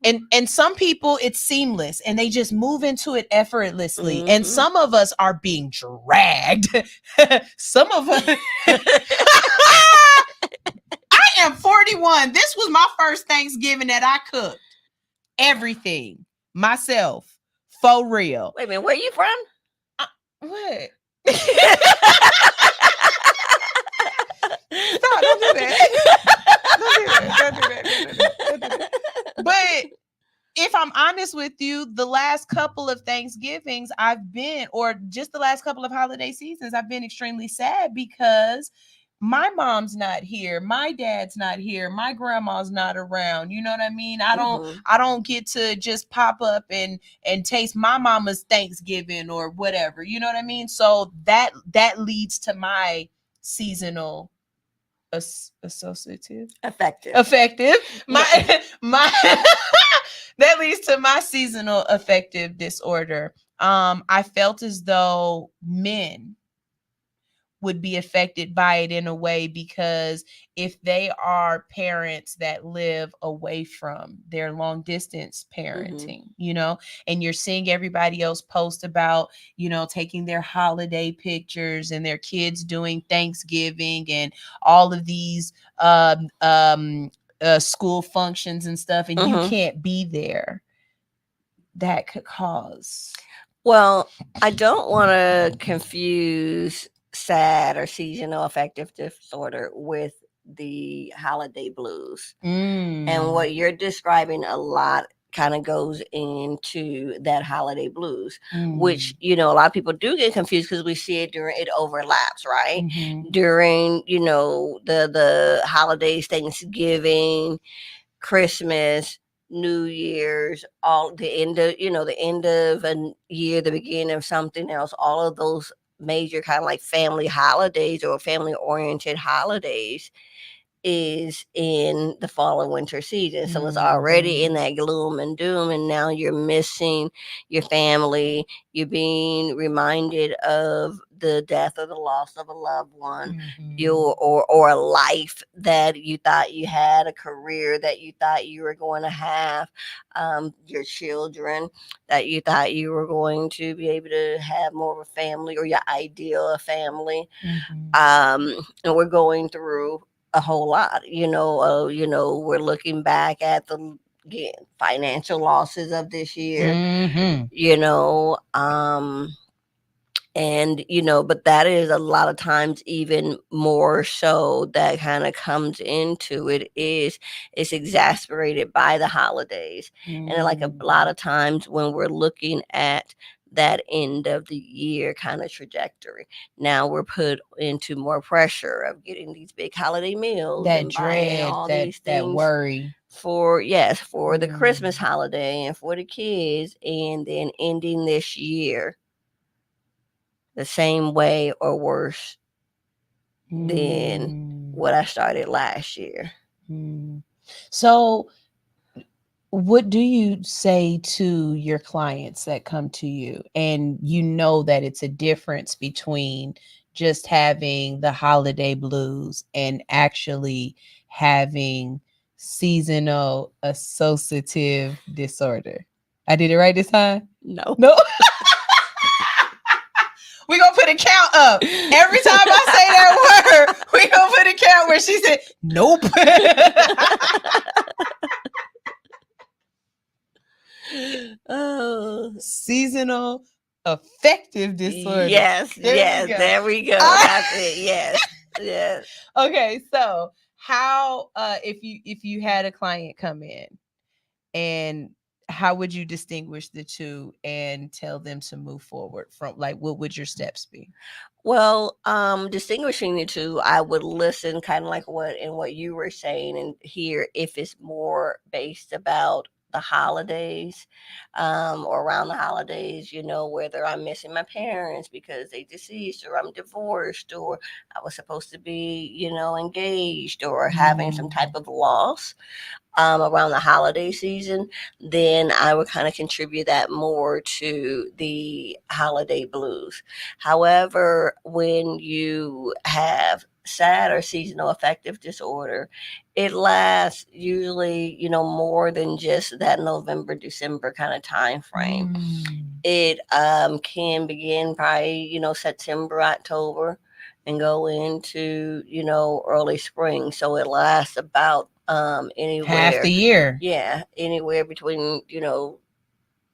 And some people it's seamless and they just move into it effortlessly. And some of us are being dragged. Some of us I am 41. This was my first Thanksgiving that I cooked everything myself, for real. Wait a minute, where are you from? What? Stop, don't do that. Don't do that. But if I'm honest honest with you, the last couple of Thanksgivings or just the last couple of holiday seasons, I've been extremely sad because my mom's not here, my dad's not here, my grandma's not around. You know what I mean? I don't get to just pop up and taste my mama's Thanksgiving or whatever. You know what I mean? So that leads to my seasonal associative affective my that leads to my seasonal affective disorder. I felt as though men would be affected by it in a way, because if they are parents that live away from their long distance parenting, you know, and you're seeing everybody else post about, you know, taking their holiday pictures and their kids doing Thanksgiving and all of these school functions and stuff, and you can't be there, that could cause. Well, I don't want to confuse SAD or seasonal affective disorder with the holiday blues. And what you're describing a lot kind of goes into that holiday blues, which, you know, a lot of people do get confused because we see it overlaps, right? During, you know, the holidays, Thanksgiving, Christmas, New Year's, all the end of a year, the beginning of something else, all of those major kind of like family holidays or family oriented holidays is in the fall and winter season. So it's already in that gloom and doom, and now you're missing your family. You're being reminded of the death or the loss of a loved one, or a life that you thought you had, a career that you thought you were going to have, your children that you thought you were going to be able to have more of a family, or your ideal family. And we're going through a whole lot, we're looking back at the financial losses of this year, and but that is a lot of times even more so that kind of comes into it's exasperated by the holidays. And like a lot of times when we're looking at that end of the year kind of trajectory, now we're put into more pressure of getting these big holiday meals, that and dread, all these things, that worry for the Christmas holiday and for the kids, and then ending this year the same way or worse than what I started last year. So what do you say to your clients that come to you, and you know that it's a difference between just having the holiday blues and actually having seasonal associative disorder? I did it right this time? No. We're going to put a count up. Every time I say that word, we're going to put a count where she said, nope. Seasonal affective disorder. Yes, there we go. That's it. Yes. Okay, so how, if you had a client come in, and how would you distinguish the two and tell them to move forward from, like, what would your steps be? Well, distinguishing the two, I would listen kind of like what you were saying, and hear if it's more based about the holidays, or around the holidays, whether I'm missing my parents because they deceased, or I'm divorced, or I was supposed to be, engaged, or having some type of loss around the holiday season, then I would kind of contribute that more to the holiday blues. However, when you have SAD or seasonal affective disorder, it lasts usually, more than just that November, December kind of time frame. It can begin probably, September, October, and go into, early spring. So it lasts about anywhere half the year. Yeah, anywhere between 2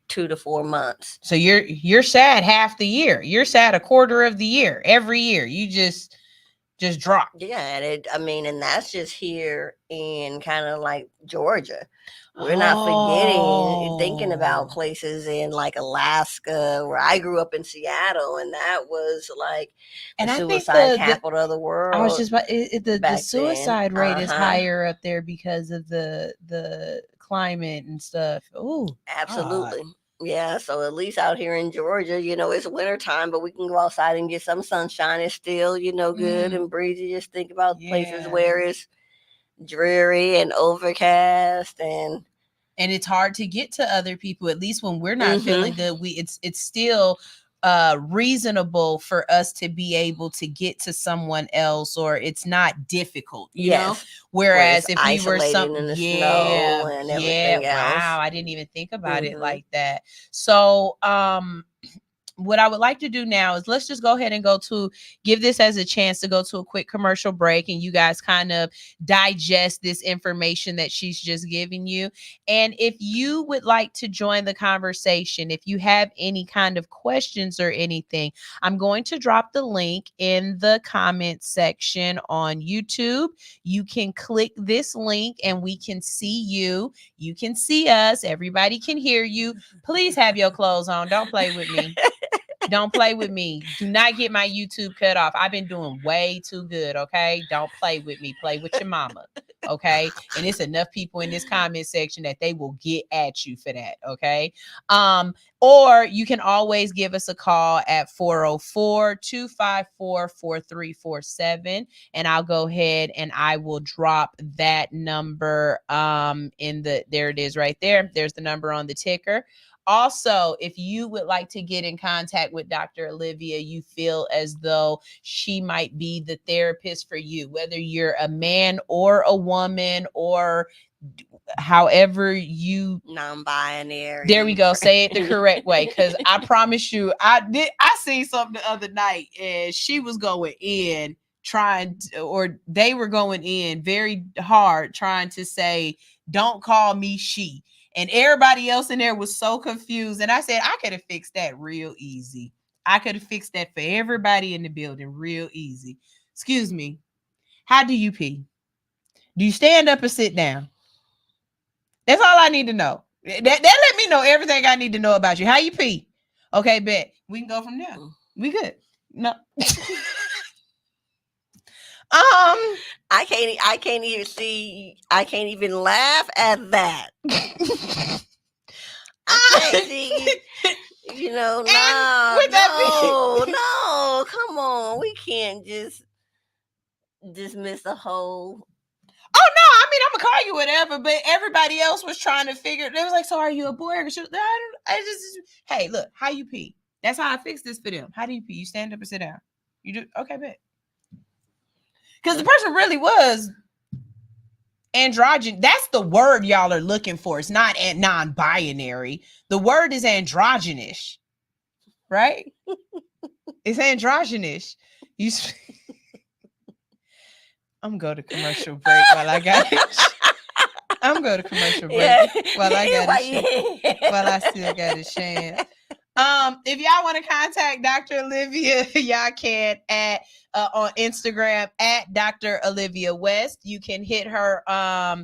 to 4 months. So you're sad half the year. You're sad a quarter of the year. Every year you just just drop. Yeah, and that's just here in kind of like Georgia. We're not forgetting, thinking about places in like Alaska, where I grew up in Seattle, and that was like the suicide capital of the world. I was just about the suicide rate is higher up there because of the climate and stuff. Oh, absolutely. Yeah, so at least out here in Georgia, it's wintertime, but we can go outside and get some sunshine. It's still, good and breezy. Just think about places where it's dreary and overcast and it's hard to get to other people. At least when we're not feeling good, it's still reasonable for us to be able to get to someone else, or it's not difficult, you know. Whereas if we were in the snow and everything else. Wow, I didn't even think about it like that. So what I would like to do now is let's just go ahead and give this as a chance to go to a quick commercial break, and you guys kind of digest this information that she's just giving you. And if you would like to join the conversation, if you have any kind of questions or anything, I'm going to drop the link in the comment section on YouTube. You can click this link and we can see you. You can see us. Everybody can hear you. Please have your clothes on. Don't play with me. Don't play with me. Do not get my YouTube cut off. I've been doing way too good, okay? Don't play with me. Play with your mama, okay? And it's enough people in this comment section that they will get at you for that, okay? Or you can always give us a call at 404-254-4347, and I'll go ahead and I will drop that number there it is right there. There's the number on the ticker. Also, if you would like to get in contact with Dr. Olivia, you feel as though she might be the therapist for you, whether you're a man or a woman or however you non-binary. There we go. Say it the correct way, because I promise you, I seen something the other night and she was going in they were going in very hard trying to say, don't call me she. And everybody else in there was so confused. And I said, I could have fixed that real easy. I could have fixed that for everybody in the building real easy. Excuse me. How do you pee? Do you stand up or sit down? That's all I need to know. That let me know everything I need to know about you. How you pee? Okay, bet. We can go from there. We good. No. I can't even laugh at that. I can't see, no, come on. We can't just dismiss the whole. Oh no, I mean, I'm gonna call you whatever, but everybody else was trying to figure. They was like, "So are you a boy or she?" Hey, look, how you pee? That's how I fix this for them. How do you pee? You stand up or sit down? You do? Okay, bet. Because the person really was androgynous. That's the word y'all are looking for. It's not non-binary. The word is androgynous, right? It's androgynous. I'm going to commercial break while I got it. I'm going to commercial break while I got it. While I still got a chance. If y'all want to contact Dr. Olivia, y'all can on Instagram at Dr. Olivia West. You can hit her at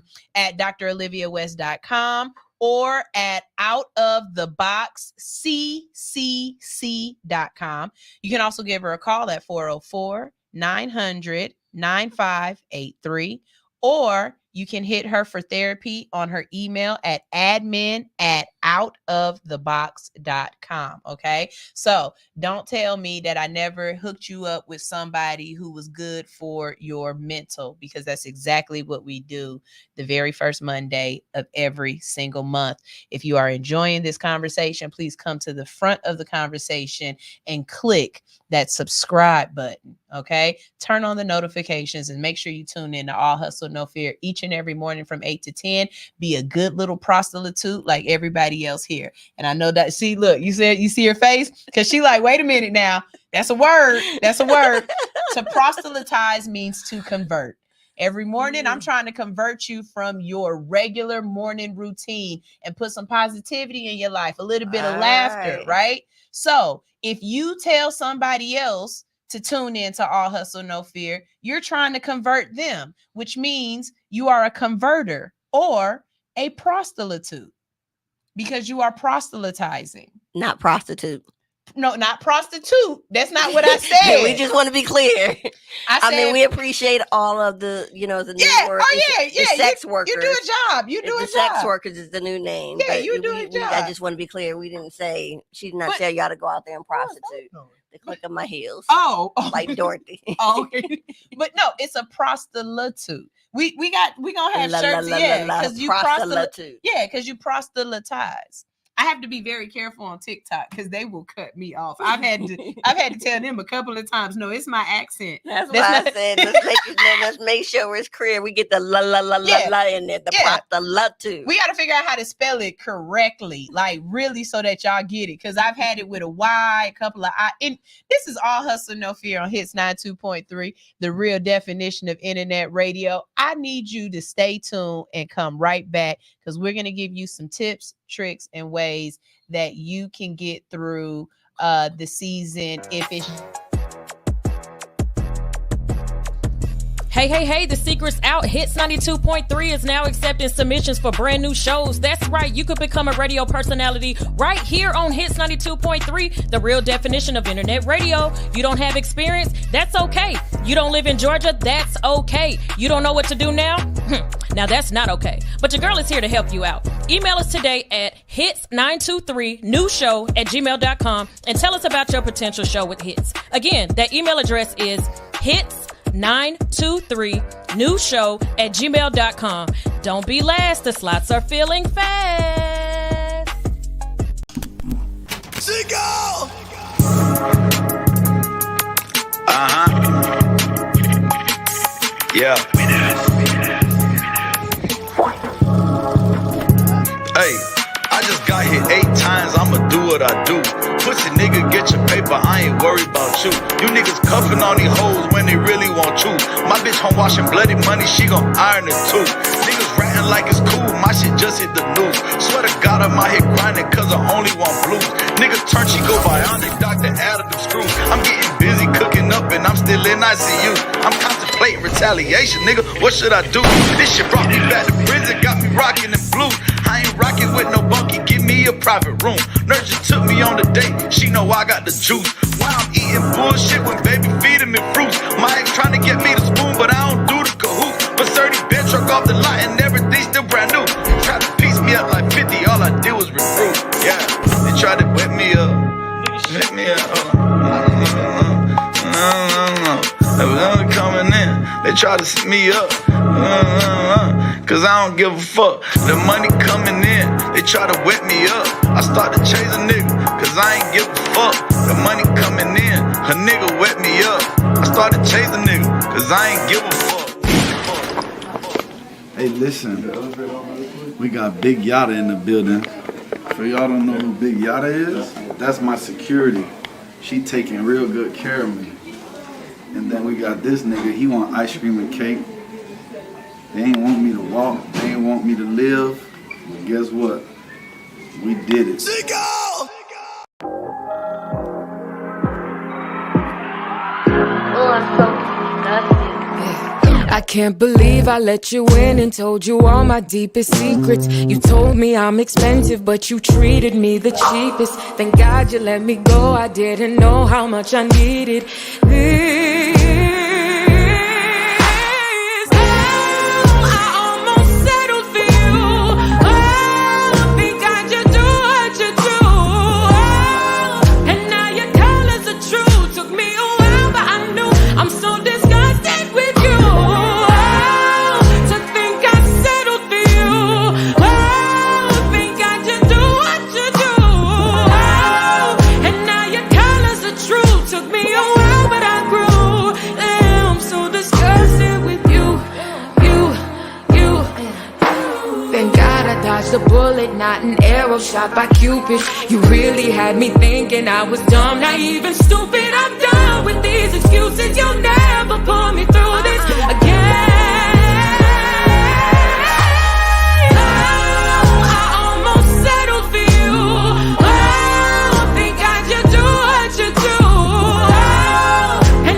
droliviawest.com or at outoftheboxccc.com. You can also give her a call at 404-900-9583, or you can hit her for therapy on her email at admin@outofthebox.com. Okay. So don't tell me that I never hooked you up with somebody who was good for your mental, because that's exactly what we do the very first Monday of every single month. If you are enjoying this conversation, please come to the front of the conversation and click that subscribe button. Okay. Turn on the notifications and make sure you tune in to All Hustle No Fear each and every morning from 8 to 10. Be a good little prostitute like everybody else here. And I know that, see, look, you see her face? Because she like, wait a minute now. That's a word. That's a word. To proselytize means to convert. Every morning, I'm trying to convert you from your regular morning routine and put some positivity in your life, a little bit of laughter, right? So if you tell somebody else to tune in to All Hustle No Fear, you're trying to convert them, which means you are a converter or a prostitute because you are proselytizing. Not prostitute. No, not prostitute. That's not what I said. We just want to be clear. I mean, we appreciate all of the, the new work. The sex workers. You do a job. You do a job. Sex workers is the new name. Yeah, you do a job. I just want to be clear. We didn't say, she did not tell y'all to go out there and prostitute. The click of my heels. Oh. Like Dorothy. But no, it's a prostitute. We gonna have shirts, because you prostitute. Yeah, because you proselytize. I have to be very careful on TikTok because they will cut me off. I've had to tell them a couple of times. No, it's my accent. That's why I said let's make sure it's clear. We get the la in there. The prostitute. We got to figure out how to spell it correctly, like really, so that y'all get it. Because I've had it with a Y, a couple of I. And this is All Hustle No Fear on Hits 92.3, the real definition of internet radio. I need you to stay tuned and come right back because we're gonna give you some tips, tricks, and ways that you can get through the season if it's Hey, the secret's out. Hits 92.3 is now accepting submissions for brand new shows. That's right. You could become a radio personality right here on Hits 92.3, the real definition of internet radio. You don't have experience? That's okay. You don't live in Georgia? That's okay. You don't know what to do now? Now that's not okay. But your girl is here to help you out. Email us today at hits923newshow@gmail.com and tell us about your potential show with Hits. Again, that email address is hits923newshow@gmail.com. Don't be last. The slots are filling fast. Chico! Yeah. Hey, I just got hit 8 times, I'ma do what I do. Pussy nigga, get your paper, I ain't worried about you. You niggas cuffing on these hoes when they really want you. My bitch home washing bloody money, she gon' iron it too. Niggas ratting like it's cool, my shit just hit the news. Swear to God I'm out here grinding cause I only want blues. Niggas turn, she go bionic, doctor added them screws. I'm getting busy cooking up and I'm still in ICU. I'm contemplating retaliation, nigga, what should I do? This shit brought me back to prison, got me rocking in blue. I ain't rocking with no bunkie, give me a private room. Nurse just took me on the date, she know I got the juice. Why I'm eating bullshit when baby feeding me fruits. My ex trying to get me the spoon, but I don't do the cahoot. But 30 bench truck off the lot and everything still brand new. Tried to piece me up like 50, all I did was recruit. Yeah, they tried to wet me up. Let me up. They was only coming in, they tried to set me up. Cause I don't give a fuck. The money coming in, they try to wet me up. I started chasing nigga, cause I ain't give a fuck. The money coming in, a nigga wet me up. I started chasing nigga, cause I ain't give a fuck. Hey, listen, we got Big Yada in the building. For y'all don't know who Big Yada is, that's my security. She taking real good care of me. And then we got this nigga, he want ice cream and cake. They ain't want me to walk, they ain't want me to live. But guess what? We did it. Chico! I can't believe I let you in and told you all my deepest secrets. You told me I'm expensive, but you treated me the cheapest. Thank God you let me go, I didn't know how much I needed this. A bullet, not an arrow shot by Cupid. You really had me thinking I was dumb, naive and stupid. I'm done with these excuses. You'll never pull me through this again. I almost settled for you. Oh, think I should do what you do. Oh, and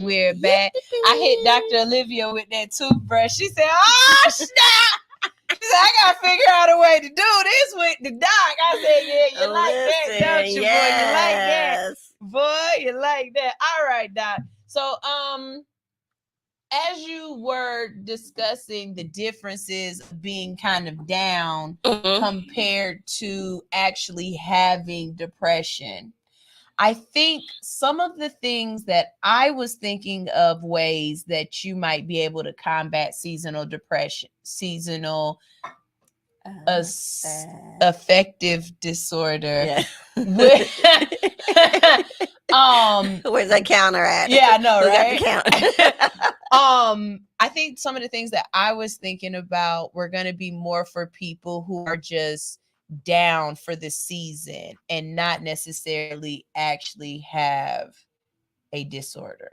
we're back. I hit Dr. Olivia with that toothbrush. She said, "Oh snap!" She said, "I gotta figure out a way to do this with the doc." I said, "Yeah, you like that, don't you, yes. boy? You like that, boy. You like that." All right, doc. So, as you were discussing the differences of being kind of down compared to actually having depression, I think some of the things that I was thinking of ways that you might be able to combat seasonal depression, seasonal affective disorder. Yeah. Where's that counter at? Yeah, I know, Who right? got the counter? I think some of the things that I was thinking about were going to be more for people who are just down for the season and not necessarily actually have a disorder.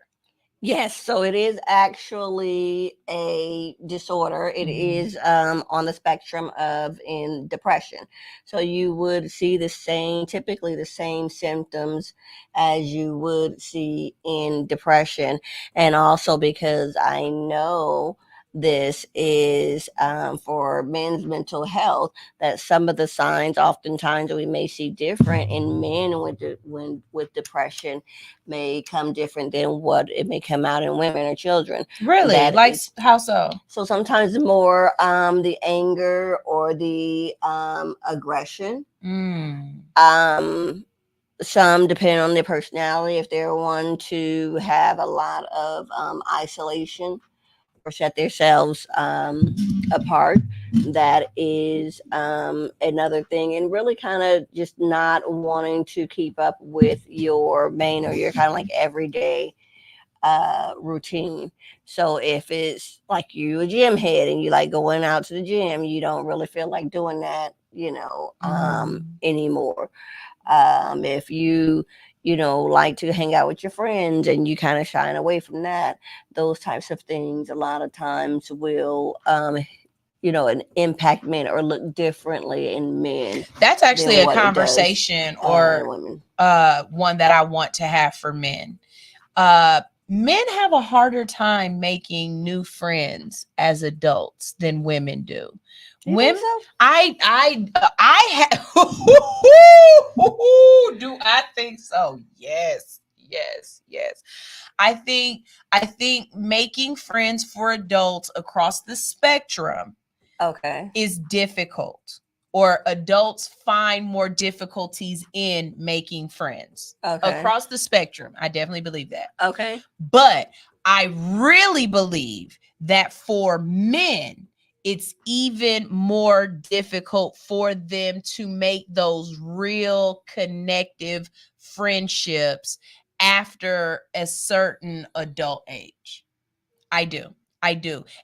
Yes, so it is actually a disorder. It is on the spectrum of in depression. So you would see typically the same symptoms as you would see in depression. And also because I know this is for men's mental health, that some of the signs oftentimes we may see different in men with depression may come different than what it may come out in women or children. Really? How so? So sometimes more the anger or the aggression. Some depending on their personality, if they're one to have a lot of isolation or shut themselves apart, that is another thing. And really kind of just not wanting to keep up with your main or your kind of like everyday routine. So if it's like you a gym head and you like going out to the gym, you don't really feel like doing that, anymore. If you like to hang out with your friends and you kind of shine away from that, those types of things a lot of times will and impact men or look differently in men. That's actually a conversation or one that I want to have for men. Men have a harder time making new friends as adults than women do. Women, so? I do I think so? Yes. I think making friends for adults across the spectrum is difficult, or adults find more difficulties in making friends across the spectrum. I definitely believe that. Okay. But I really believe that for men, it's even more difficult for them to make those real connective friendships after a certain adult age. I do.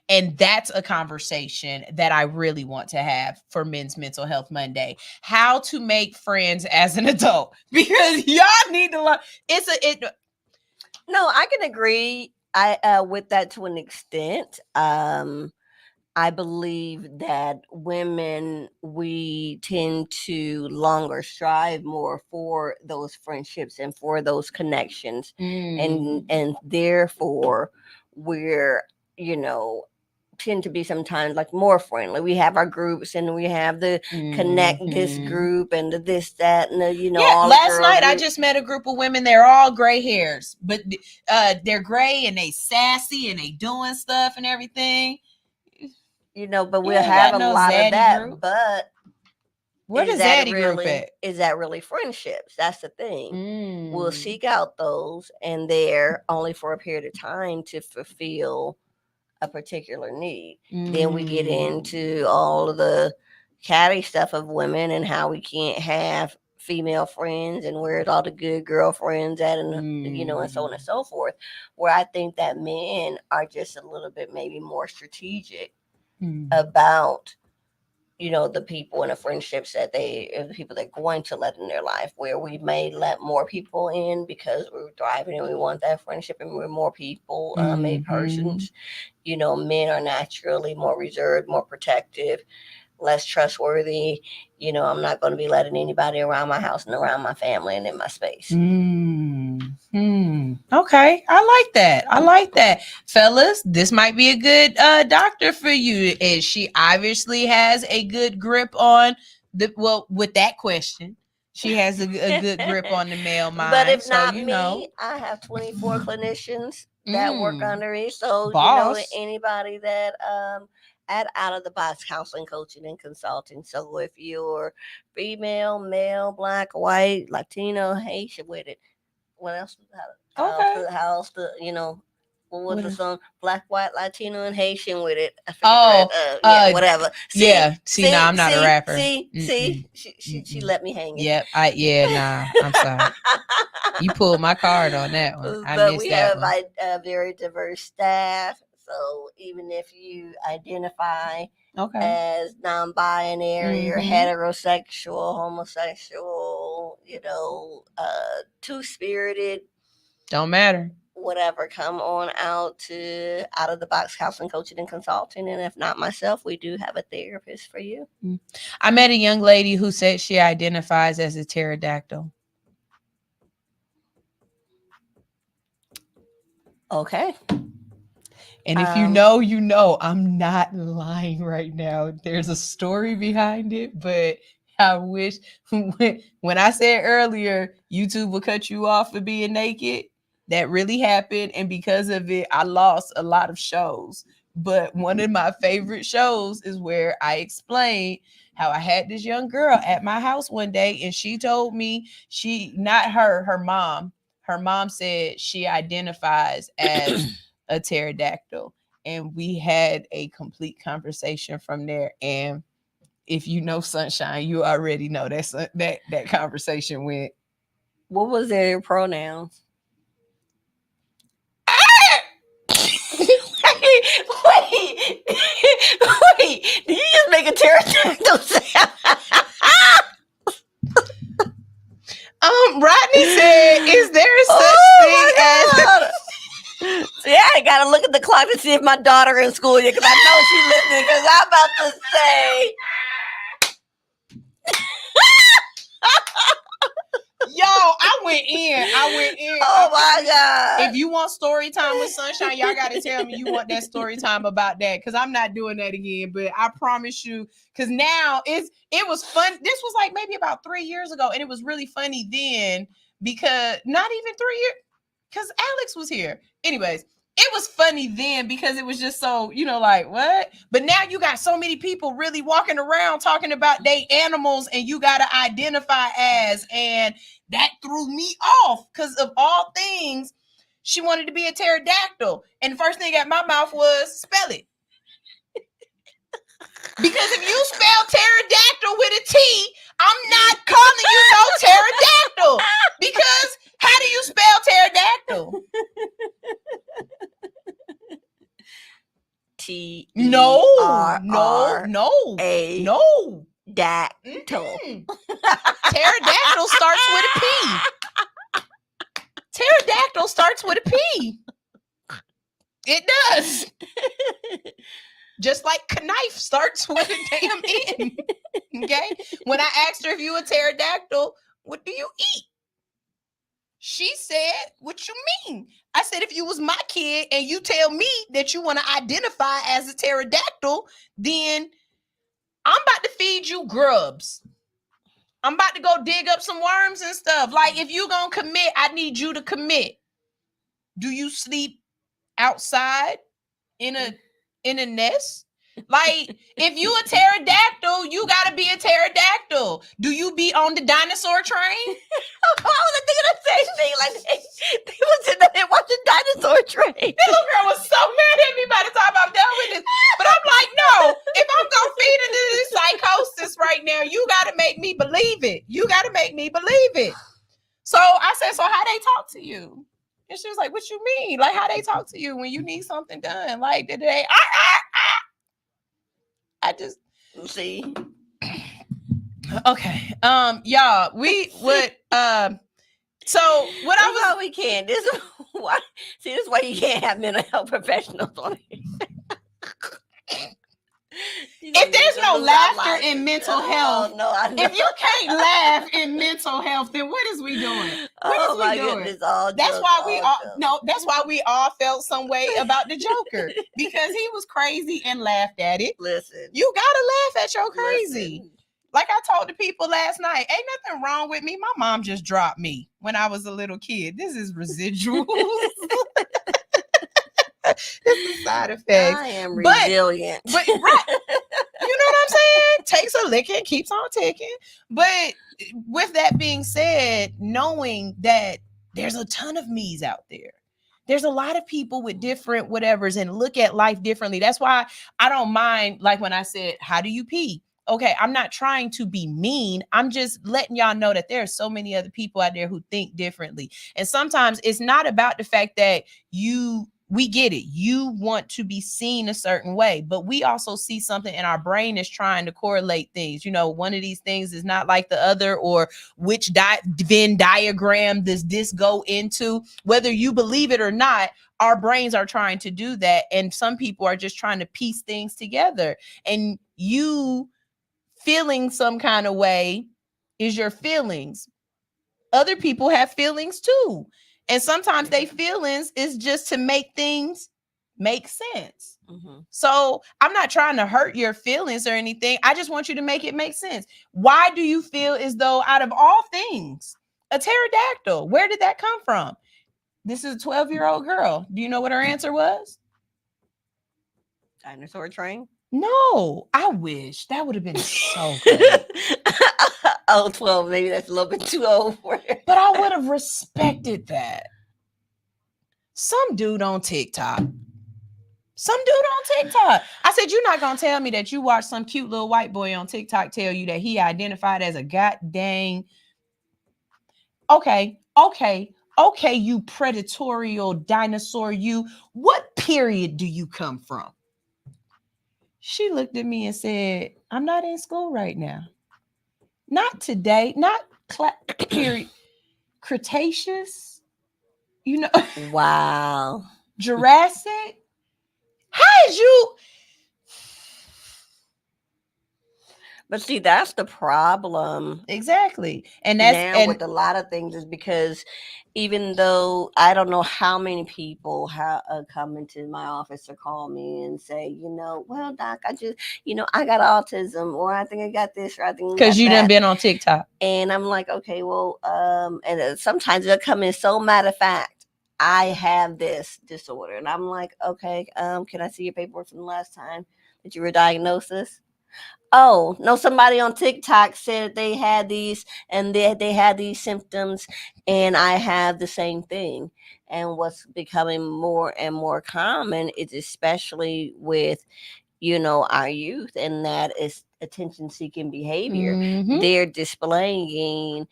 And that's a conversation that I really want to have for Men's Mental Health Monday. How to make friends as an adult, because y'all need to learn. No, I can agree with that to an extent. I believe that women, we tend to longer strive more for those friendships and for those connections. And therefore we're, tend to be sometimes like more friendly. We have our groups and we have the connect this group and the this, that, and the, all last night I just met a group of women. They're all gray hairs, but they're gray and they sassy and they doing stuff and everything. But we'll have a lot of that. Group. But where does Zaddy really, group at? Is that really friendships? That's the thing. We'll seek out those, and they're only for a period of time to fulfill a particular need. Then we get into all of the catty stuff of women and how we can't have female friends and where's all the good girlfriends at, and and so on and so forth. Where I think that men are just a little bit maybe more strategic about the people and the friendships that the people they're going to let in their life, where we may let more people in because we're thriving and we want that friendship and we're more people made persons. Men are naturally more reserved, more protective, less trustworthy. You know, I'm not going to be letting anybody around my house and around my family and in my space. Okay, I like that. Fellas, this might be a good doctor for you. And she obviously has a good grip on with that question. She has a good grip on the male mind. But if so, not you me, know. I have 24 clinicians that work under me. So, Boss. you know, anybody that at Out of the Box Counseling, Coaching, and Consulting. So if you're female, male, black, white, Latino, Haitian with it. What else? How else you know, what was the song? Black, white, Latino, and Haitian with it. I forget whatever. See, no, I'm not a rapper. She let me hang it. Yep, I'm sorry. You pulled my card on that one. But we have a very diverse staff. So even if you identify as non-binary or heterosexual, homosexual, you know, two-spirited, don't matter. Whatever, come on out to Out of the Box Counseling, Coaching, and Consulting. And if not myself, we do have a therapist for you. I met a young lady who said she identifies as a pterodactyl. Okay. And if you know, I'm not lying right now. There's a story behind it, but I wish when I said earlier, YouTube will cut you off for being naked. That really happened. And because of it, I lost a lot of shows. But one of my favorite shows is where I explained how I had this young girl at my house one day, and she told me her mom said she identifies as a pterodactyl, and we had a complete conversation from there. And if you know Sunshine, you already know that conversation went. What was their pronouns? Wait. Did you just make a pterodactyl sound? Rodney said, "Is there such thing as?" See, I gotta look at the clock to see if my daughter in school yet, because I know she's listening. Because I'm about to say, yo, I went in. Oh my God! If you want story time with Sunshine, y'all gotta tell me you want that story time about that, because I'm not doing that again. But I promise you, because now it was fun. This was like maybe about 3 years ago, and it was really funny then, because not even 3 years, because Alex was here. Anyways, it was funny then because it was just so, you know, like, what? But now you got so many people really walking around talking about they animals and you got to identify as, and that threw me off because of all things, she wanted to be a pterodactyl. And the first thing at my mouth was spell it. Because if you spell pterodactyl with a T, I'm not calling you no pterodactyl. Because how do you spell pterodactyl? No. Dactyl. Pterodactyl starts with a P. Pterodactyl starts with a P. It does. Just like knife starts with a damn N. Okay? When I asked her if you a pterodactyl, what do you eat? She said, what you mean? I said, if you was my kid and you tell me that you want to identify as a pterodactyl, then I'm about to feed you grubs. I'm about to go dig up some worms and stuff. Like, if you gonna commit, I need you to commit. Do you sleep outside in a nest? Like, if you a pterodactyl, you gotta be a pterodactyl. Do you be on the dinosaur train? I was thinking the same thing. Like, they was sitting there watching Dinosaur Train. This little girl was so mad at me by the time I'm done with this. But I'm like, no, if I'm gonna feed into this psychosis right now, you gotta make me believe it. You gotta make me believe it. So I said, so how they talk to you? And she was like, what you mean? Like, how they talk to you when you need something done? Like, did they I just see. Okay. Y'all, we would so what I was we can't. This is why this is why you can't have mental health professionals on here. If there's no laughter in mental health. No, I know. If you can't laugh in mental health, then what is we doing? What is we doing? Goodness, all that's jokes, why we all all jokes. no. That's why we all felt some way about the Joker because he was crazy and laughed at it. Listen, you gotta laugh at your crazy. Like I told the people last night, ain't nothing wrong with me. My mom just dropped me when I was a little kid. This is residuals. This is side effects. I am resilient. But right, you know what I'm saying? Takes a licking, keeps on ticking. But with that being said, knowing that there's a ton of me's out there. There's a lot of people with different whatevers and look at life differently. That's why I don't mind, like when I said, how do you pee? Okay, I'm not trying to be mean. I'm just letting y'all know that there are so many other people out there who think differently. And sometimes it's not about the fact that we get it. You want to be seen a certain way, but we also see something in our brain is trying to correlate things. You know, one of these things is not like the other, or which Venn diagram does this go into? Whether you believe it or not, our brains are trying to do that. And some people are just trying to piece things together. And you feeling some kind of way is your feelings. Other people have feelings too. And sometimes they feelings is just to make things make sense. So I'm not trying to hurt your feelings or anything. I just want you to make it make sense. Why do you feel as though out of all things, a pterodactyl, where did that come from? This is a 12-year-old girl. Do you know what her answer was? Dinosaur train? No, I wish. That would have been so great. Oh, 12, maybe that's a little bit too old for it. But I would have respected that. Some dude on TikTok. I said, you're not going to tell me that you watched some cute little white boy on TikTok tell you that he identified as a goddamn. Okay, you predatorial dinosaur, you. What period do you come from? She looked at me and said, I'm not in school right now. Not today, not period. Cretaceous, you know. Wow. Jurassic. How is you? But see, that's the problem. Exactly. And that's now with a lot of things is because even though I don't know how many people have come into my office or call me and say, well, doc, I just, I got autism, or I think I got this, or I think because you done been on TikTok. And I'm like, okay, well, and sometimes they'll come in so matter of fact, I have this disorder, and I'm like, okay, can I see your paperwork from the last time that you were diagnosed this? Oh, no, somebody on TikTok said they had these and they had these symptoms, and I have the same thing. And what's becoming more and more common is, especially with, our youth, and that is attention-seeking behavior. They're displaying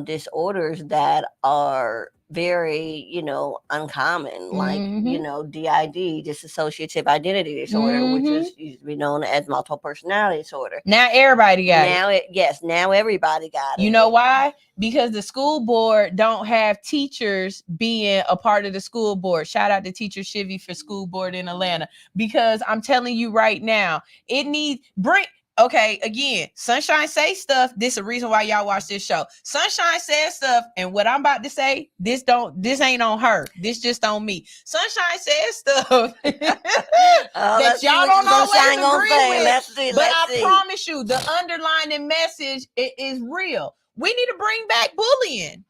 disorders that are very, uncommon, like, DID, dissociative identity disorder, which is used to be known as multiple personality disorder. Now everybody got it. Now everybody got it. You know why? Because the school board don't have teachers being a part of the school board. Shout out to Teacher Shivy for school board in Atlanta. Because I'm telling you right now, it needs okay, again, Sunshine say stuff. This is the reason why y'all watch this show. Sunshine says stuff, and what I'm about to say, this ain't on her. This just on me. Sunshine says stuff that y'all don't always agree with. But I promise you, the underlying message is real. We need to bring back bullying.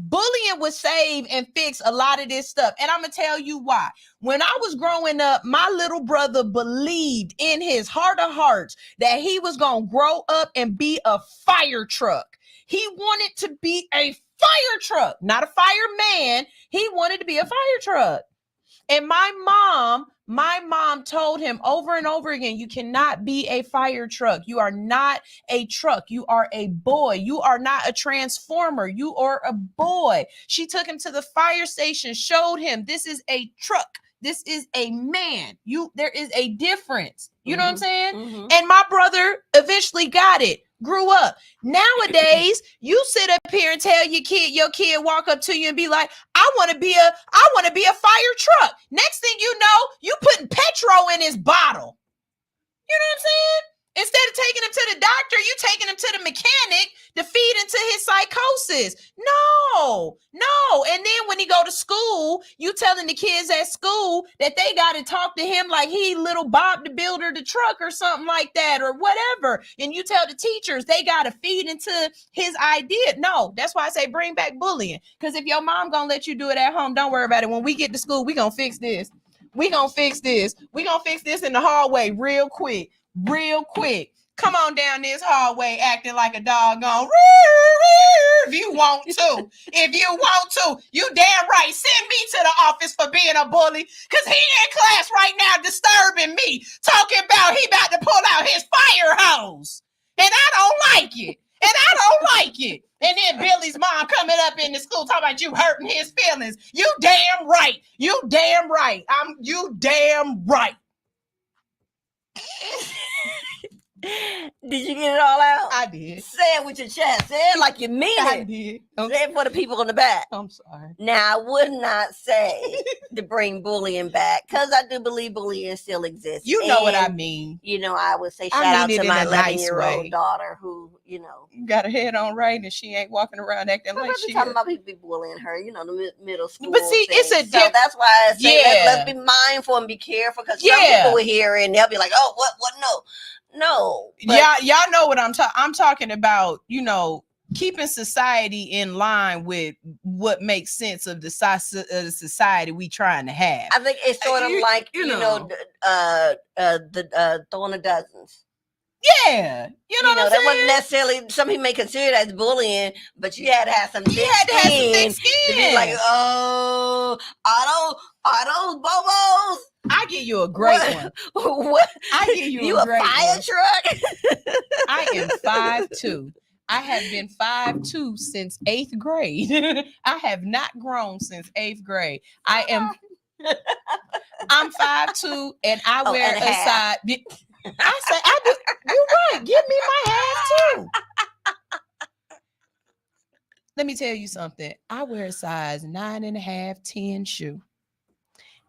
Bullying would save and fix a lot of this stuff. And I'm going to tell you why. When I was growing up, my little brother believed in his heart of hearts that he was going to grow up and be a fire truck. He wanted to be a fire truck, not a fireman. He wanted to be a fire truck. And my mom told him over and over again, you cannot be a fire truck. You are not a truck. You are a boy. You are not a transformer. You are a boy. She took him to the fire station, showed him this is a truck. This is a man. There is a difference. You know what I'm saying? And my brother eventually got it. Grew up. Nowadays, you sit up here and tell your kid walk up to you and be like, I want to be a fire truck. Next thing you know, you putting petrol in his bottle. You him to the doctor. You taking him to the mechanic to feed into his psychosis. No. And then when he go to school, you telling the kids at school that they got to talk to him like he little Bob the Builder the truck or something like that or whatever. And you tell the teachers they got to feed into his idea. No, that's why I say bring back bullying. Because if your mom gonna let you do it at home, don't worry about it. When we get to school, we gonna fix this. We gonna fix this in the hallway real quick. Come on down this hallway acting like a doggone. If you want to. You damn right. Send me to the office for being a bully. Because he in class right now disturbing me. Talking about he about to pull out his fire hose. And I don't like it. And then Billy's mom coming up in the school talking about you hurting his feelings. You damn right. You damn right. Did you get it all out? I did. Say it with your chest. Say it like you mean it. I did. Okay. Say it for the people in the back. I'm sorry. Now, I would not say to bring bullying back because I do believe bullying still exists. You know what I mean. You know, I would say shout out to my 11-year-old daughter who, you know. Got her head on right and she ain't walking around acting like she talking about people bullying her, you know, the middle school. But see, thing. it's a so that's why I say let's be mindful and be careful because some people will hear it and they'll be like, oh, what, no. Y'all know what I'm talking about, you know, keeping society in line with what makes sense of the society we trying to have. I think it's sort of like, you know, throwing the dozens. Yeah, you know what I'm that saying? wasn't necessarily, some people may consider that as bullying, but you had to have some thick skin to be like, oh, are those bobos? I give you a great one. What? I give you a great fire one. truck? I am 5'2". I have been 5'2" since 8th grade. I have not grown since 8th grade. I'm 5'2" and I wear a size. I say, you're right. Give me my half too. Let me tell you something. I wear a size 9.5, 10 shoe.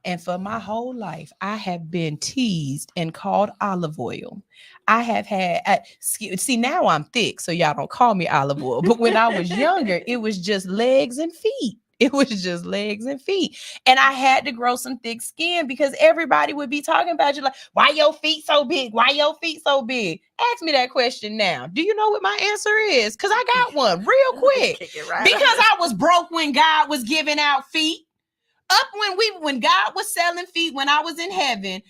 And for my whole life, I have been teased and called olive oil. I have had, see, now I'm thick, so y'all don't call me olive oil. But when I was younger, it was just legs and feet. And I had to grow some thick skin because everybody would be talking about you like, why your feet so big? Ask me that question now. Do you know what my answer is? Because I got one real quick. Because I was broke when God was giving out feet. Up when God was selling feet when I was in heaven,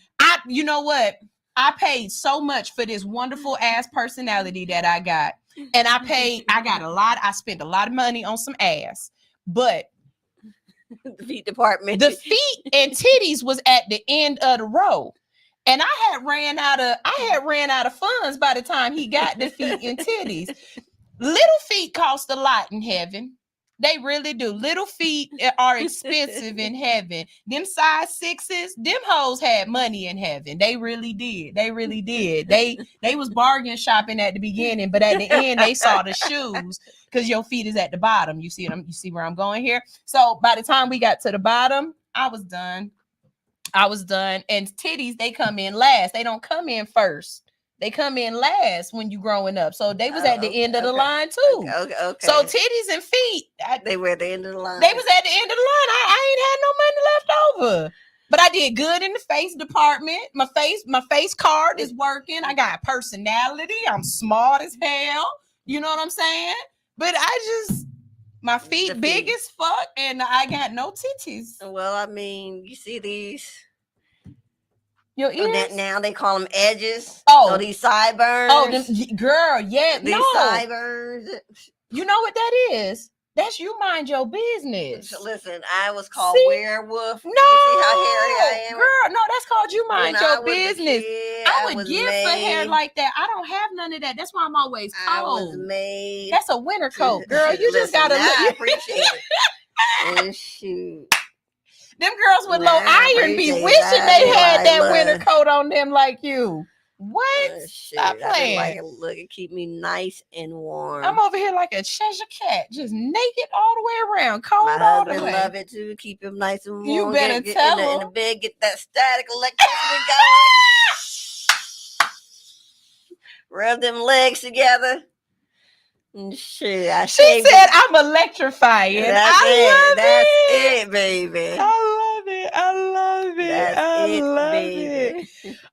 you know what? I paid so much for this wonderful ass personality that I got. And I spent a lot of money on some ass. But the feet department. The feet and titties was at the end of the row. And I had ran out of funds by the time he got the feet and titties. Little feet cost a lot in heaven. They really do. Little feet are expensive in heaven. Them size 6s, them hoes had money in heaven. They really did. They was bargain shopping at the beginning, but at the end they saw the shoes because your feet is at the bottom. You see where I'm going here? So by the time we got to the bottom, I was done. And titties, they come in last. They don't come in first. They come in last when you growing up. So they was at the end of the line too. Okay. So titties and feet. They were at the end of the line. They was at the end of the line. I ain't had no money left over. But I did good in the face department. My face card is working. I got personality. I'm smart as hell. You know what I'm saying? But my feet big as fuck and I got no titties. Well, I mean, you see these. Your ears? Now they call them edges. Oh, these sideburns. Oh, girl, yeah. These sideburns. You know what that is? That's you mind your business. Listen, I was called werewolf. No, you see how hairy I am? Girl, no, that's called you mind your business. I would give for hair like that. I don't have none of that. That's why I'm always cold. I was made. That's a winter coat, girl. You just gotta look. I appreciate it. And shoot. Them girls with low iron be wishing they had that winter coat on them like you. What? Stop playing. Look, it keep me nice and warm. I'm over here like a Cheshire cat, just naked all the way around, cold My all the way. husband love it too. Keep him nice and warm. You better tell him. In the bed, get that static electricity going. rub them legs together. Shit, She said, "I'm electrifying." That's it. it, baby. I love it. I love it.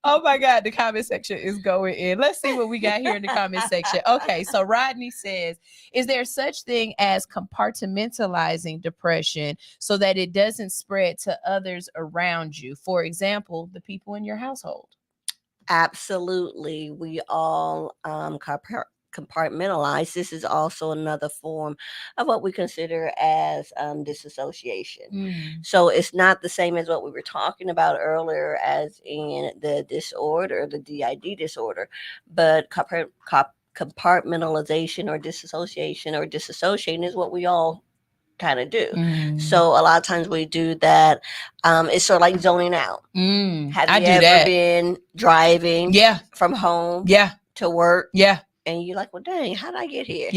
Oh my God, the comment section is going in. Let's see what we got here in the comment section. Okay, so Rodney says, "Is there such thing as compartmentalizing depression so that it doesn't spread to others around you? For example, the people in your household." Absolutely. We all compartmentalize. This is also another form of what we consider as disassociation. So it's not the same as what we were talking about earlier, as in the disorder, the DID disorder, but compartmentalization or disassociation or disassociating is what we all kind of do. So a lot of times we do that. It's sort of like zoning out. Have you ever been driving from home to work? And you're like, well, dang, how did I get here?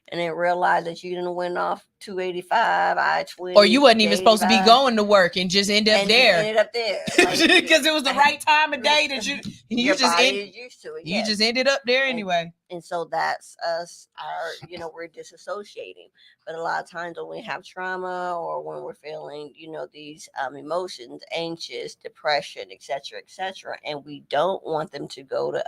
And then realize that you didn't went off 285, I-20. Or you wasn't even supposed to be going to work and just ended up there. Because it was the right time of day that your body is used to it. You just ended up there anyway. And so that's us, we're disassociating. But a lot of times when we have trauma or when we're feeling, these emotions, anxious, depression, etc., and we don't want them to go to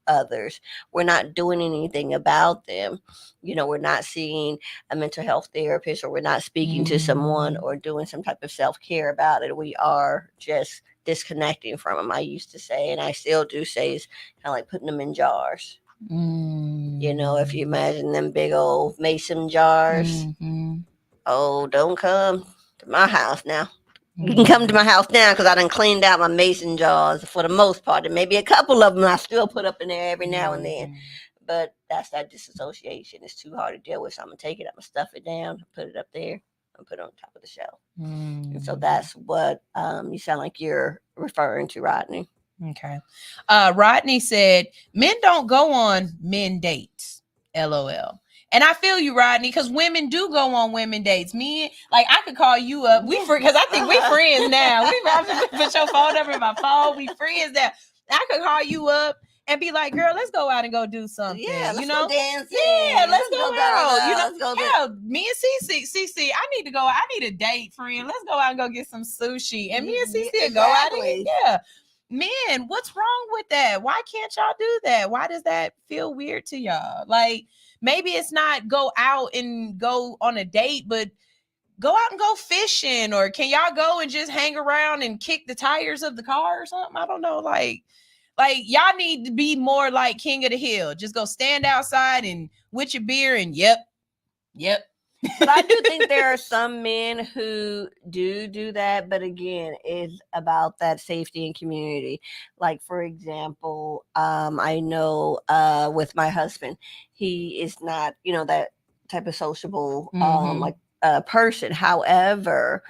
others, we're not doing anything about them. We're not seeing a mental health therapist, or we're not speaking to someone or doing some type of self-care about it. We are just disconnecting from them. I used to say, and I still do say, it's kind of like putting them in jars. If you imagine them big old mason jars, oh, don't come to my house now. You can come to my house now because I done cleaned out my mason jars for the most part, and maybe a couple of them I still put up in there every now and then. But that's that disassociation. It's too hard to deal with. So I'm gonna take it, I'm gonna stuff it down, put it up there, and put it on top of the shelf. And so that's what you sound like you're referring to, Rodney. Okay. Rodney said, "Men don't go on men dates. LOL." And I feel you, Rodney, because women do go on women dates. Me, like, I could call you up. Because I think we friends now. We put your phone number in my phone. We friends now. I could call you up and be like, "Girl, let's go out and go do something." Yeah, let's go dancing. Yeah, let's go out. Let's go me and Cece, I need to go. I need a date, friend. Let's go out and go get some sushi. And me and Cece go out and Men, what's wrong with that? Why can't y'all do that? Why does that feel weird to y'all? Like, maybe it's not go out and go on a date, but go out and go fishing. Or can y'all go and just hang around and kick the tires of the car or something? I don't know. Like y'all need to be more like King of the Hill. Just go stand outside and with your beer and yep. But I do think there are some men who do that. But again, it's about that safety and community. Like, for example, I know with my husband, he is not, that type of sociable person. However,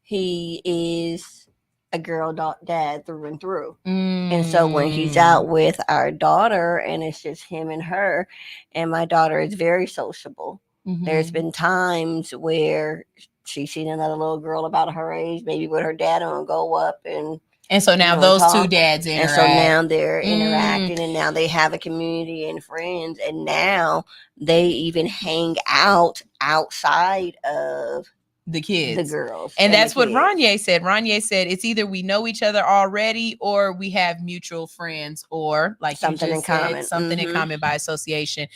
he is a girl dad through and through. And so when he's out with our daughter and it's just him and her, and my daughter is very sociable, there's been times where she's seen another little girl about her age, maybe with her dad, and go up and so now those two dads interact. And so now they're interacting, and now they have a community and friends, and now they even hang out outside of the kids, the girls. And that's what Ranye said. Ranye said it's either we know each other already or we have mutual friends, or like something in common. Something in common by association.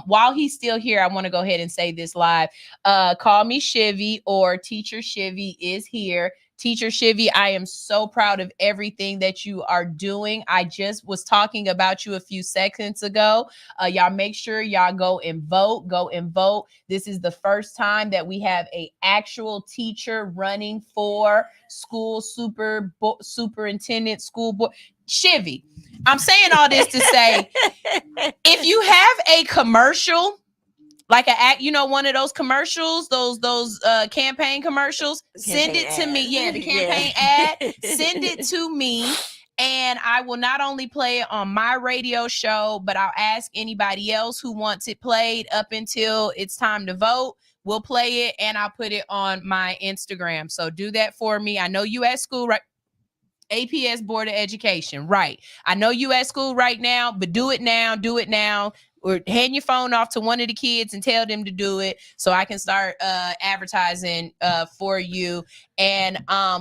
While he's still here, I want to go ahead and say this live. Call me Shivy, or Teacher Shivy is here. Teacher Shivy, I am so proud of everything that you are doing. I just was talking about you a few seconds ago. Y'all make sure y'all go and vote. Go and vote. This is the first time that we have a actual teacher running for school superintendent, school board. Shivy, I'm saying all this to say, if you have a commercial, like one of those commercials, those campaign commercials, send it to me. Yeah, the campaign ad. Send it to me, and I will not only play it on my radio show, but I'll ask anybody else who wants it played up until it's time to vote. We'll play it, and I'll put it on my Instagram. So do that for me. I know you at school, right? APS Board of Education. Right. I know you at school right now, but do it now. Do it now. Or hand your phone off to one of the kids and tell them to do it so I can start advertising for you. And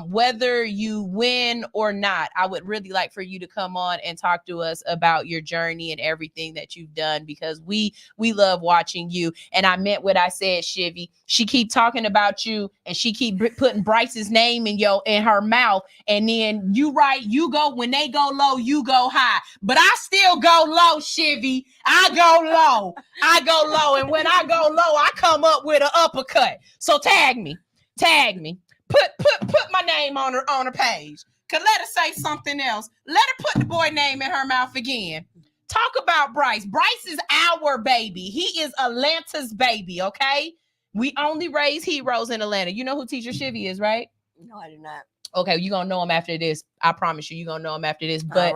whether you win or not, I would really like for you to come on and talk to us about your journey and everything that you've done, because we love watching you. And I meant what I said, Shivy. She keep talking about you and she keep putting Bryce's name in her mouth. And then you go, when they go low, you go high. But I still go low, Shivy. I go low. And when I go low, I come up with an uppercut. So tag me. Put my name on her page. Cause let her say something else. Let her put the boy name in her mouth again. Talk about Bryce. Bryce is our baby. He is Atlanta's baby, okay? We only raise heroes in Atlanta. You know who Teacher Shivy is, right? No, I do not. Okay, you're going to know him after this. I promise you're going to know him after this. But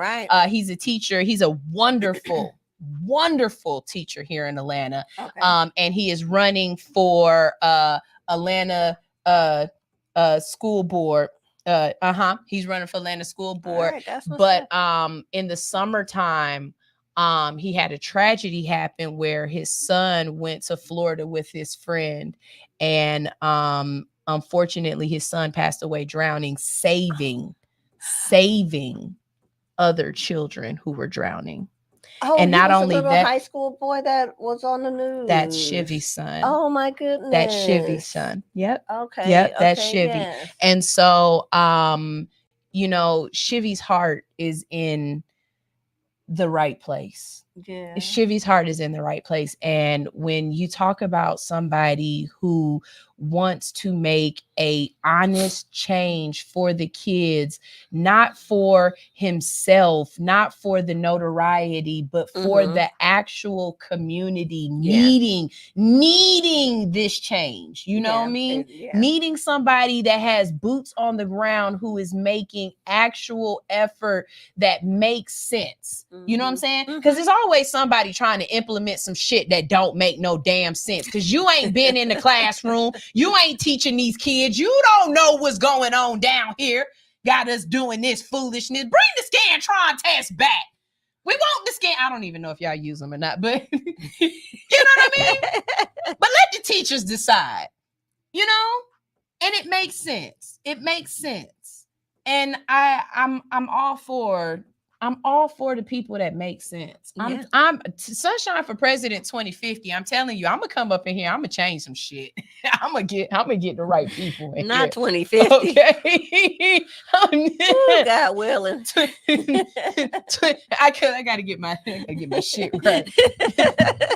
he's a teacher. He's a wonderful teacher here in Atlanta. Okay. And he is running for Atlanta school board. He's running for Atlanta school board. But in the summertime, he had a tragedy happen where his son went to Florida with his friend, and unfortunately his son passed away drowning, saving other children who were drowning. Oh, and not only little that, high school boy that was on the news. That's Shivy's son. Oh my goodness. That's Shivy's son. Yep. Okay. Yep. That's Shivy. Yes. And so, Shivy's heart is in the right place. Yeah. Shivy's heart is in the right place. And when you talk about somebody who wants to make a honest change for the kids, not for himself, not for the notoriety, but for the actual community needing this change, you know what I mean? Needing somebody that has boots on the ground who is making actual effort that makes sense. You know what I'm saying? Because there's always somebody trying to implement some shit that don't make no damn sense, because you ain't been in the classroom. You ain't teaching these kids. You don't know what's going on down here. Got us doing this foolishness. Bring the Scantron test back. We want the scan. I don't even know if y'all use them or not, but you know what I mean? But let the teachers decide, and it makes sense. It makes sense. And I'm all for the people that make sense. I'm Sunshine for President 2050. I'm telling you, I'm gonna come up in here. I'm gonna change some shit. I'm gonna get the right people in Not here. 2050. Okay. Ooh, God willing. I gotta get my shit right.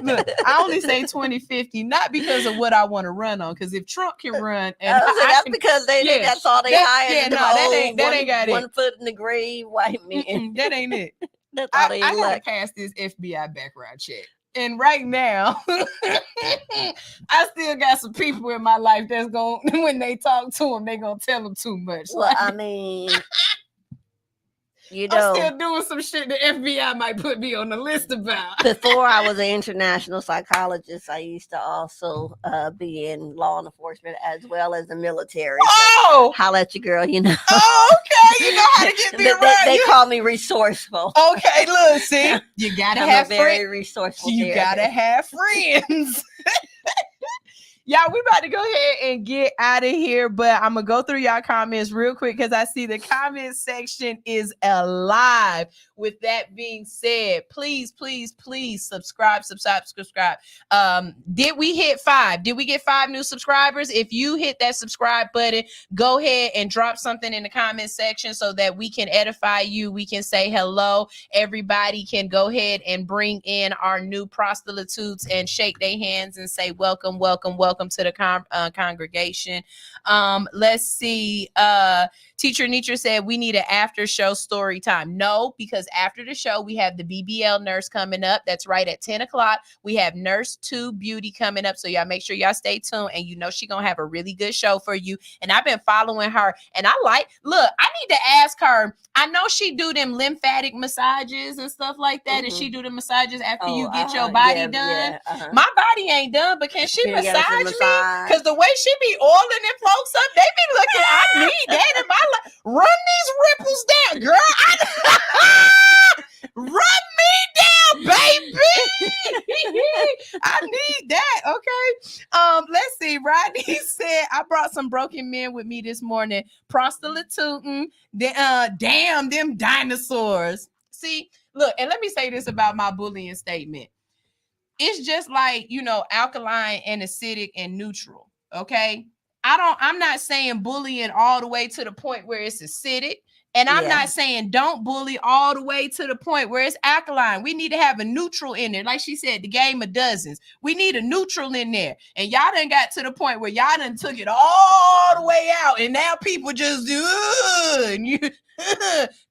Look, I only say 2050 not because of what I want to run on. Because if Trump can run, and that's because that's all they hired. Yeah, no, that ain't got it. 1 foot in the grave white men. That ain't it. That's all they I gotta pass this FBI background check. And right now, I still got some people in my life that's going, when they talk to them, they gonna tell them too much. Well, I mean, I'm still doing some shit the FBI might put me on the list about. Before I was an international psychologist, I used to also be in law enforcement as well as the military. Oh! So holla at your girl, Oh, okay. You know how to get me around. They call me resourceful. Okay, look, see, you gotta have very resourceful. You gotta have friends. Y'all, we about to go ahead and get out of here, but I'm going to go through y'all comments real quick because I see the comment section is alive. With that being said, please subscribe. Did we hit 5? Did we get 5 new subscribers? If you hit that subscribe button, go ahead and drop something in the comment section so that we can edify you. We can say hello. Everybody can go ahead and bring in our new prostitutes and shake their hands and say, welcome to the congregation. Let's see. Teacher Nietzsche said we need an after show story time. No, because after the show, we have the BBL nurse coming up. That's right at 10 o'clock. We have Nurse 2 Beauty coming up. So y'all make sure y'all stay tuned. And she going to have a really good show for you. And I've been following her. And I need to ask her. I know she do them lymphatic massages and stuff like that. And she do the massages after you get your body done. My body ain't done, but can she massage me? Because the way she be oiling them folks up, they be looking, I need that in my like, run these ripples down, girl. Run me down, baby. I need that. Okay. Let's see. Rodney said, I brought some broken men with me this morning. Prostituting. Damn them dinosaurs. See, look, and let me say this about my bullying statement. It's just like, alkaline and acidic and neutral. Okay. I'm not saying bullying all the way to the point where it's acidic. And I'm not saying don't bully all the way to the point where it's alkaline. We need to have a neutral in there. Like she said, the game of dozens. We need a neutral in there. And y'all done got to the point where y'all done took it all the way out. And now people just do.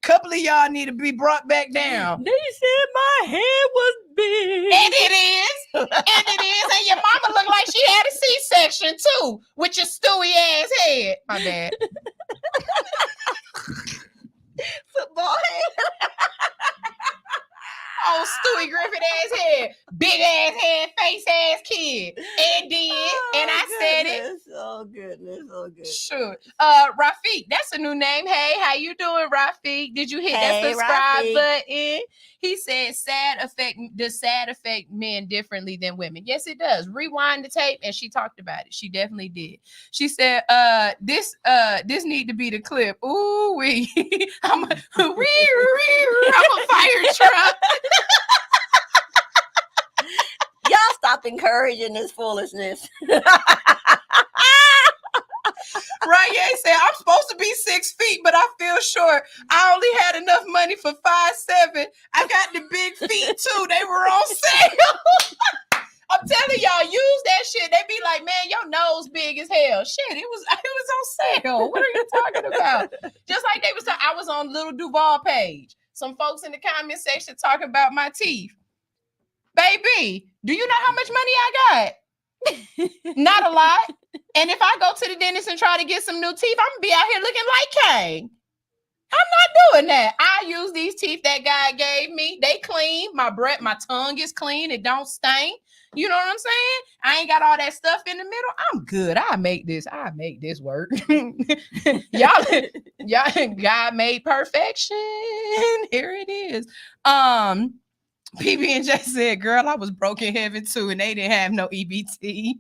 Couple of y'all need to be brought back down. They said my head was big. And it is. And your mama looked like she had a C-section too. With your stewy ass head. My bad. Football head. Oh, Stewie Griffin ass head, big ass head, face ass kid, and did, and I said it. Oh goodness. Sure. Rafiq, that's a new name. Hey, how you doing, Rafiq? Did you hit that subscribe button? He said, does sad affect men differently than women? Yes, it does. Rewind the tape, and she talked about it. She definitely did. She said, this need to be the clip. Ooh, I'm a fire truck. Y'all stop encouraging this foolishness. Ryan said, I'm supposed to be 6 feet, but I feel short. I only had enough money for 5'7". I got the big feet too. They were on sale. I'm telling y'all, use that shit. They be like, man, your nose big as hell. Shit, it was on sale. What are you talking about? Just like they was talking, I was on Little Duval page. Some folks in the comment section talking about my teeth. Baby, do you know how much money I got? Not a lot. And if I go to the dentist and try to get some new teeth, I'm gonna be out here looking like Kane. I'm not doing that. I use these teeth that God gave me. They clean. My tongue is clean. It don't stink. You know what I'm saying? I ain't got all that stuff in the middle. I'm good. I make this work. y'all, God made perfection. Here it is. PB&J said, girl, I was broke in heaven too, and they didn't have no EBT.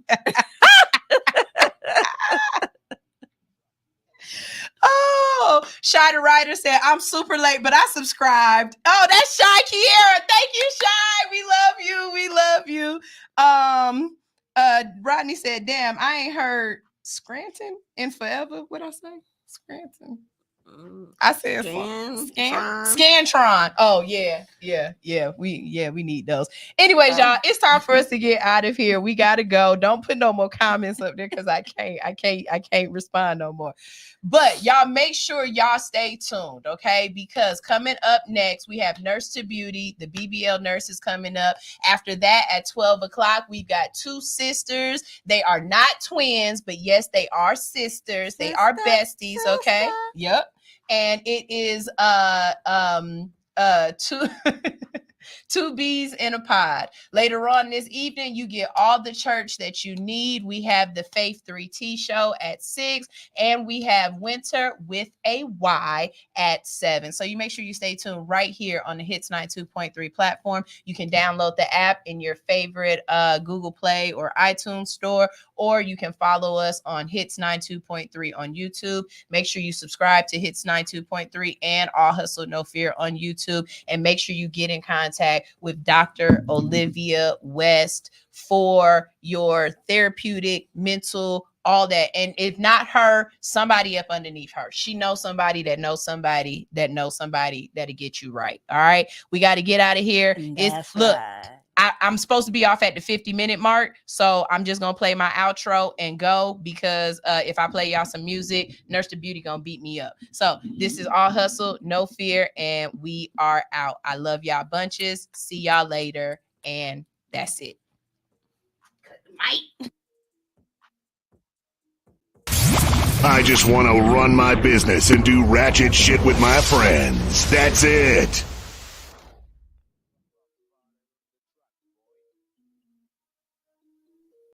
Oh, Shy the Writer said, I'm super late, but I subscribed. Oh, that's Shy Kiera. Thank you, Shy. We love you. Rodney said, damn, I ain't heard Scranton in forever. What'd I say? Scranton. I said Scantron. Oh yeah. We need those. Anyways, y'all, it's time for us to get out of here. We gotta go. Don't put no more comments up there because I can't respond no more. But y'all make sure y'all stay tuned, okay? Because coming up next, we have Nurse to Beauty. The BBL nurse is coming up. After that, at 12 o'clock, we've got two sisters. They are not twins, but yes, they are sisters. They are besties, okay? Yep. And it is two bees in a pod. Later on this evening, you get all the church that you need. We have the Faith 3T show at 6, and we have Winter with a Y at 7. So you make sure you stay tuned right here on the Hits 92.3 platform. You can download the app in your favorite Google Play or iTunes store, or you can follow us on Hits 92.3 on YouTube. Make sure you subscribe to Hits 92.3 and All Hustle No Fear on YouTube, and make sure you get in contact with Dr. Olivia West for your therapeutic, mental, all that. And if not her, somebody up underneath her. She knows somebody that knows somebody that knows somebody that'll get you right. All right. We got to get out of here. Look, I'm supposed to be off at the 50-minute mark, so I'm just gonna play my outro and go, because if I play y'all some music, Nurse to Beauty gonna beat me up. So this is All Hustle, No Fear, and we are out. I love y'all bunches. See y'all later, and that's it. I just want to run my business and do ratchet shit with my friends. That's it.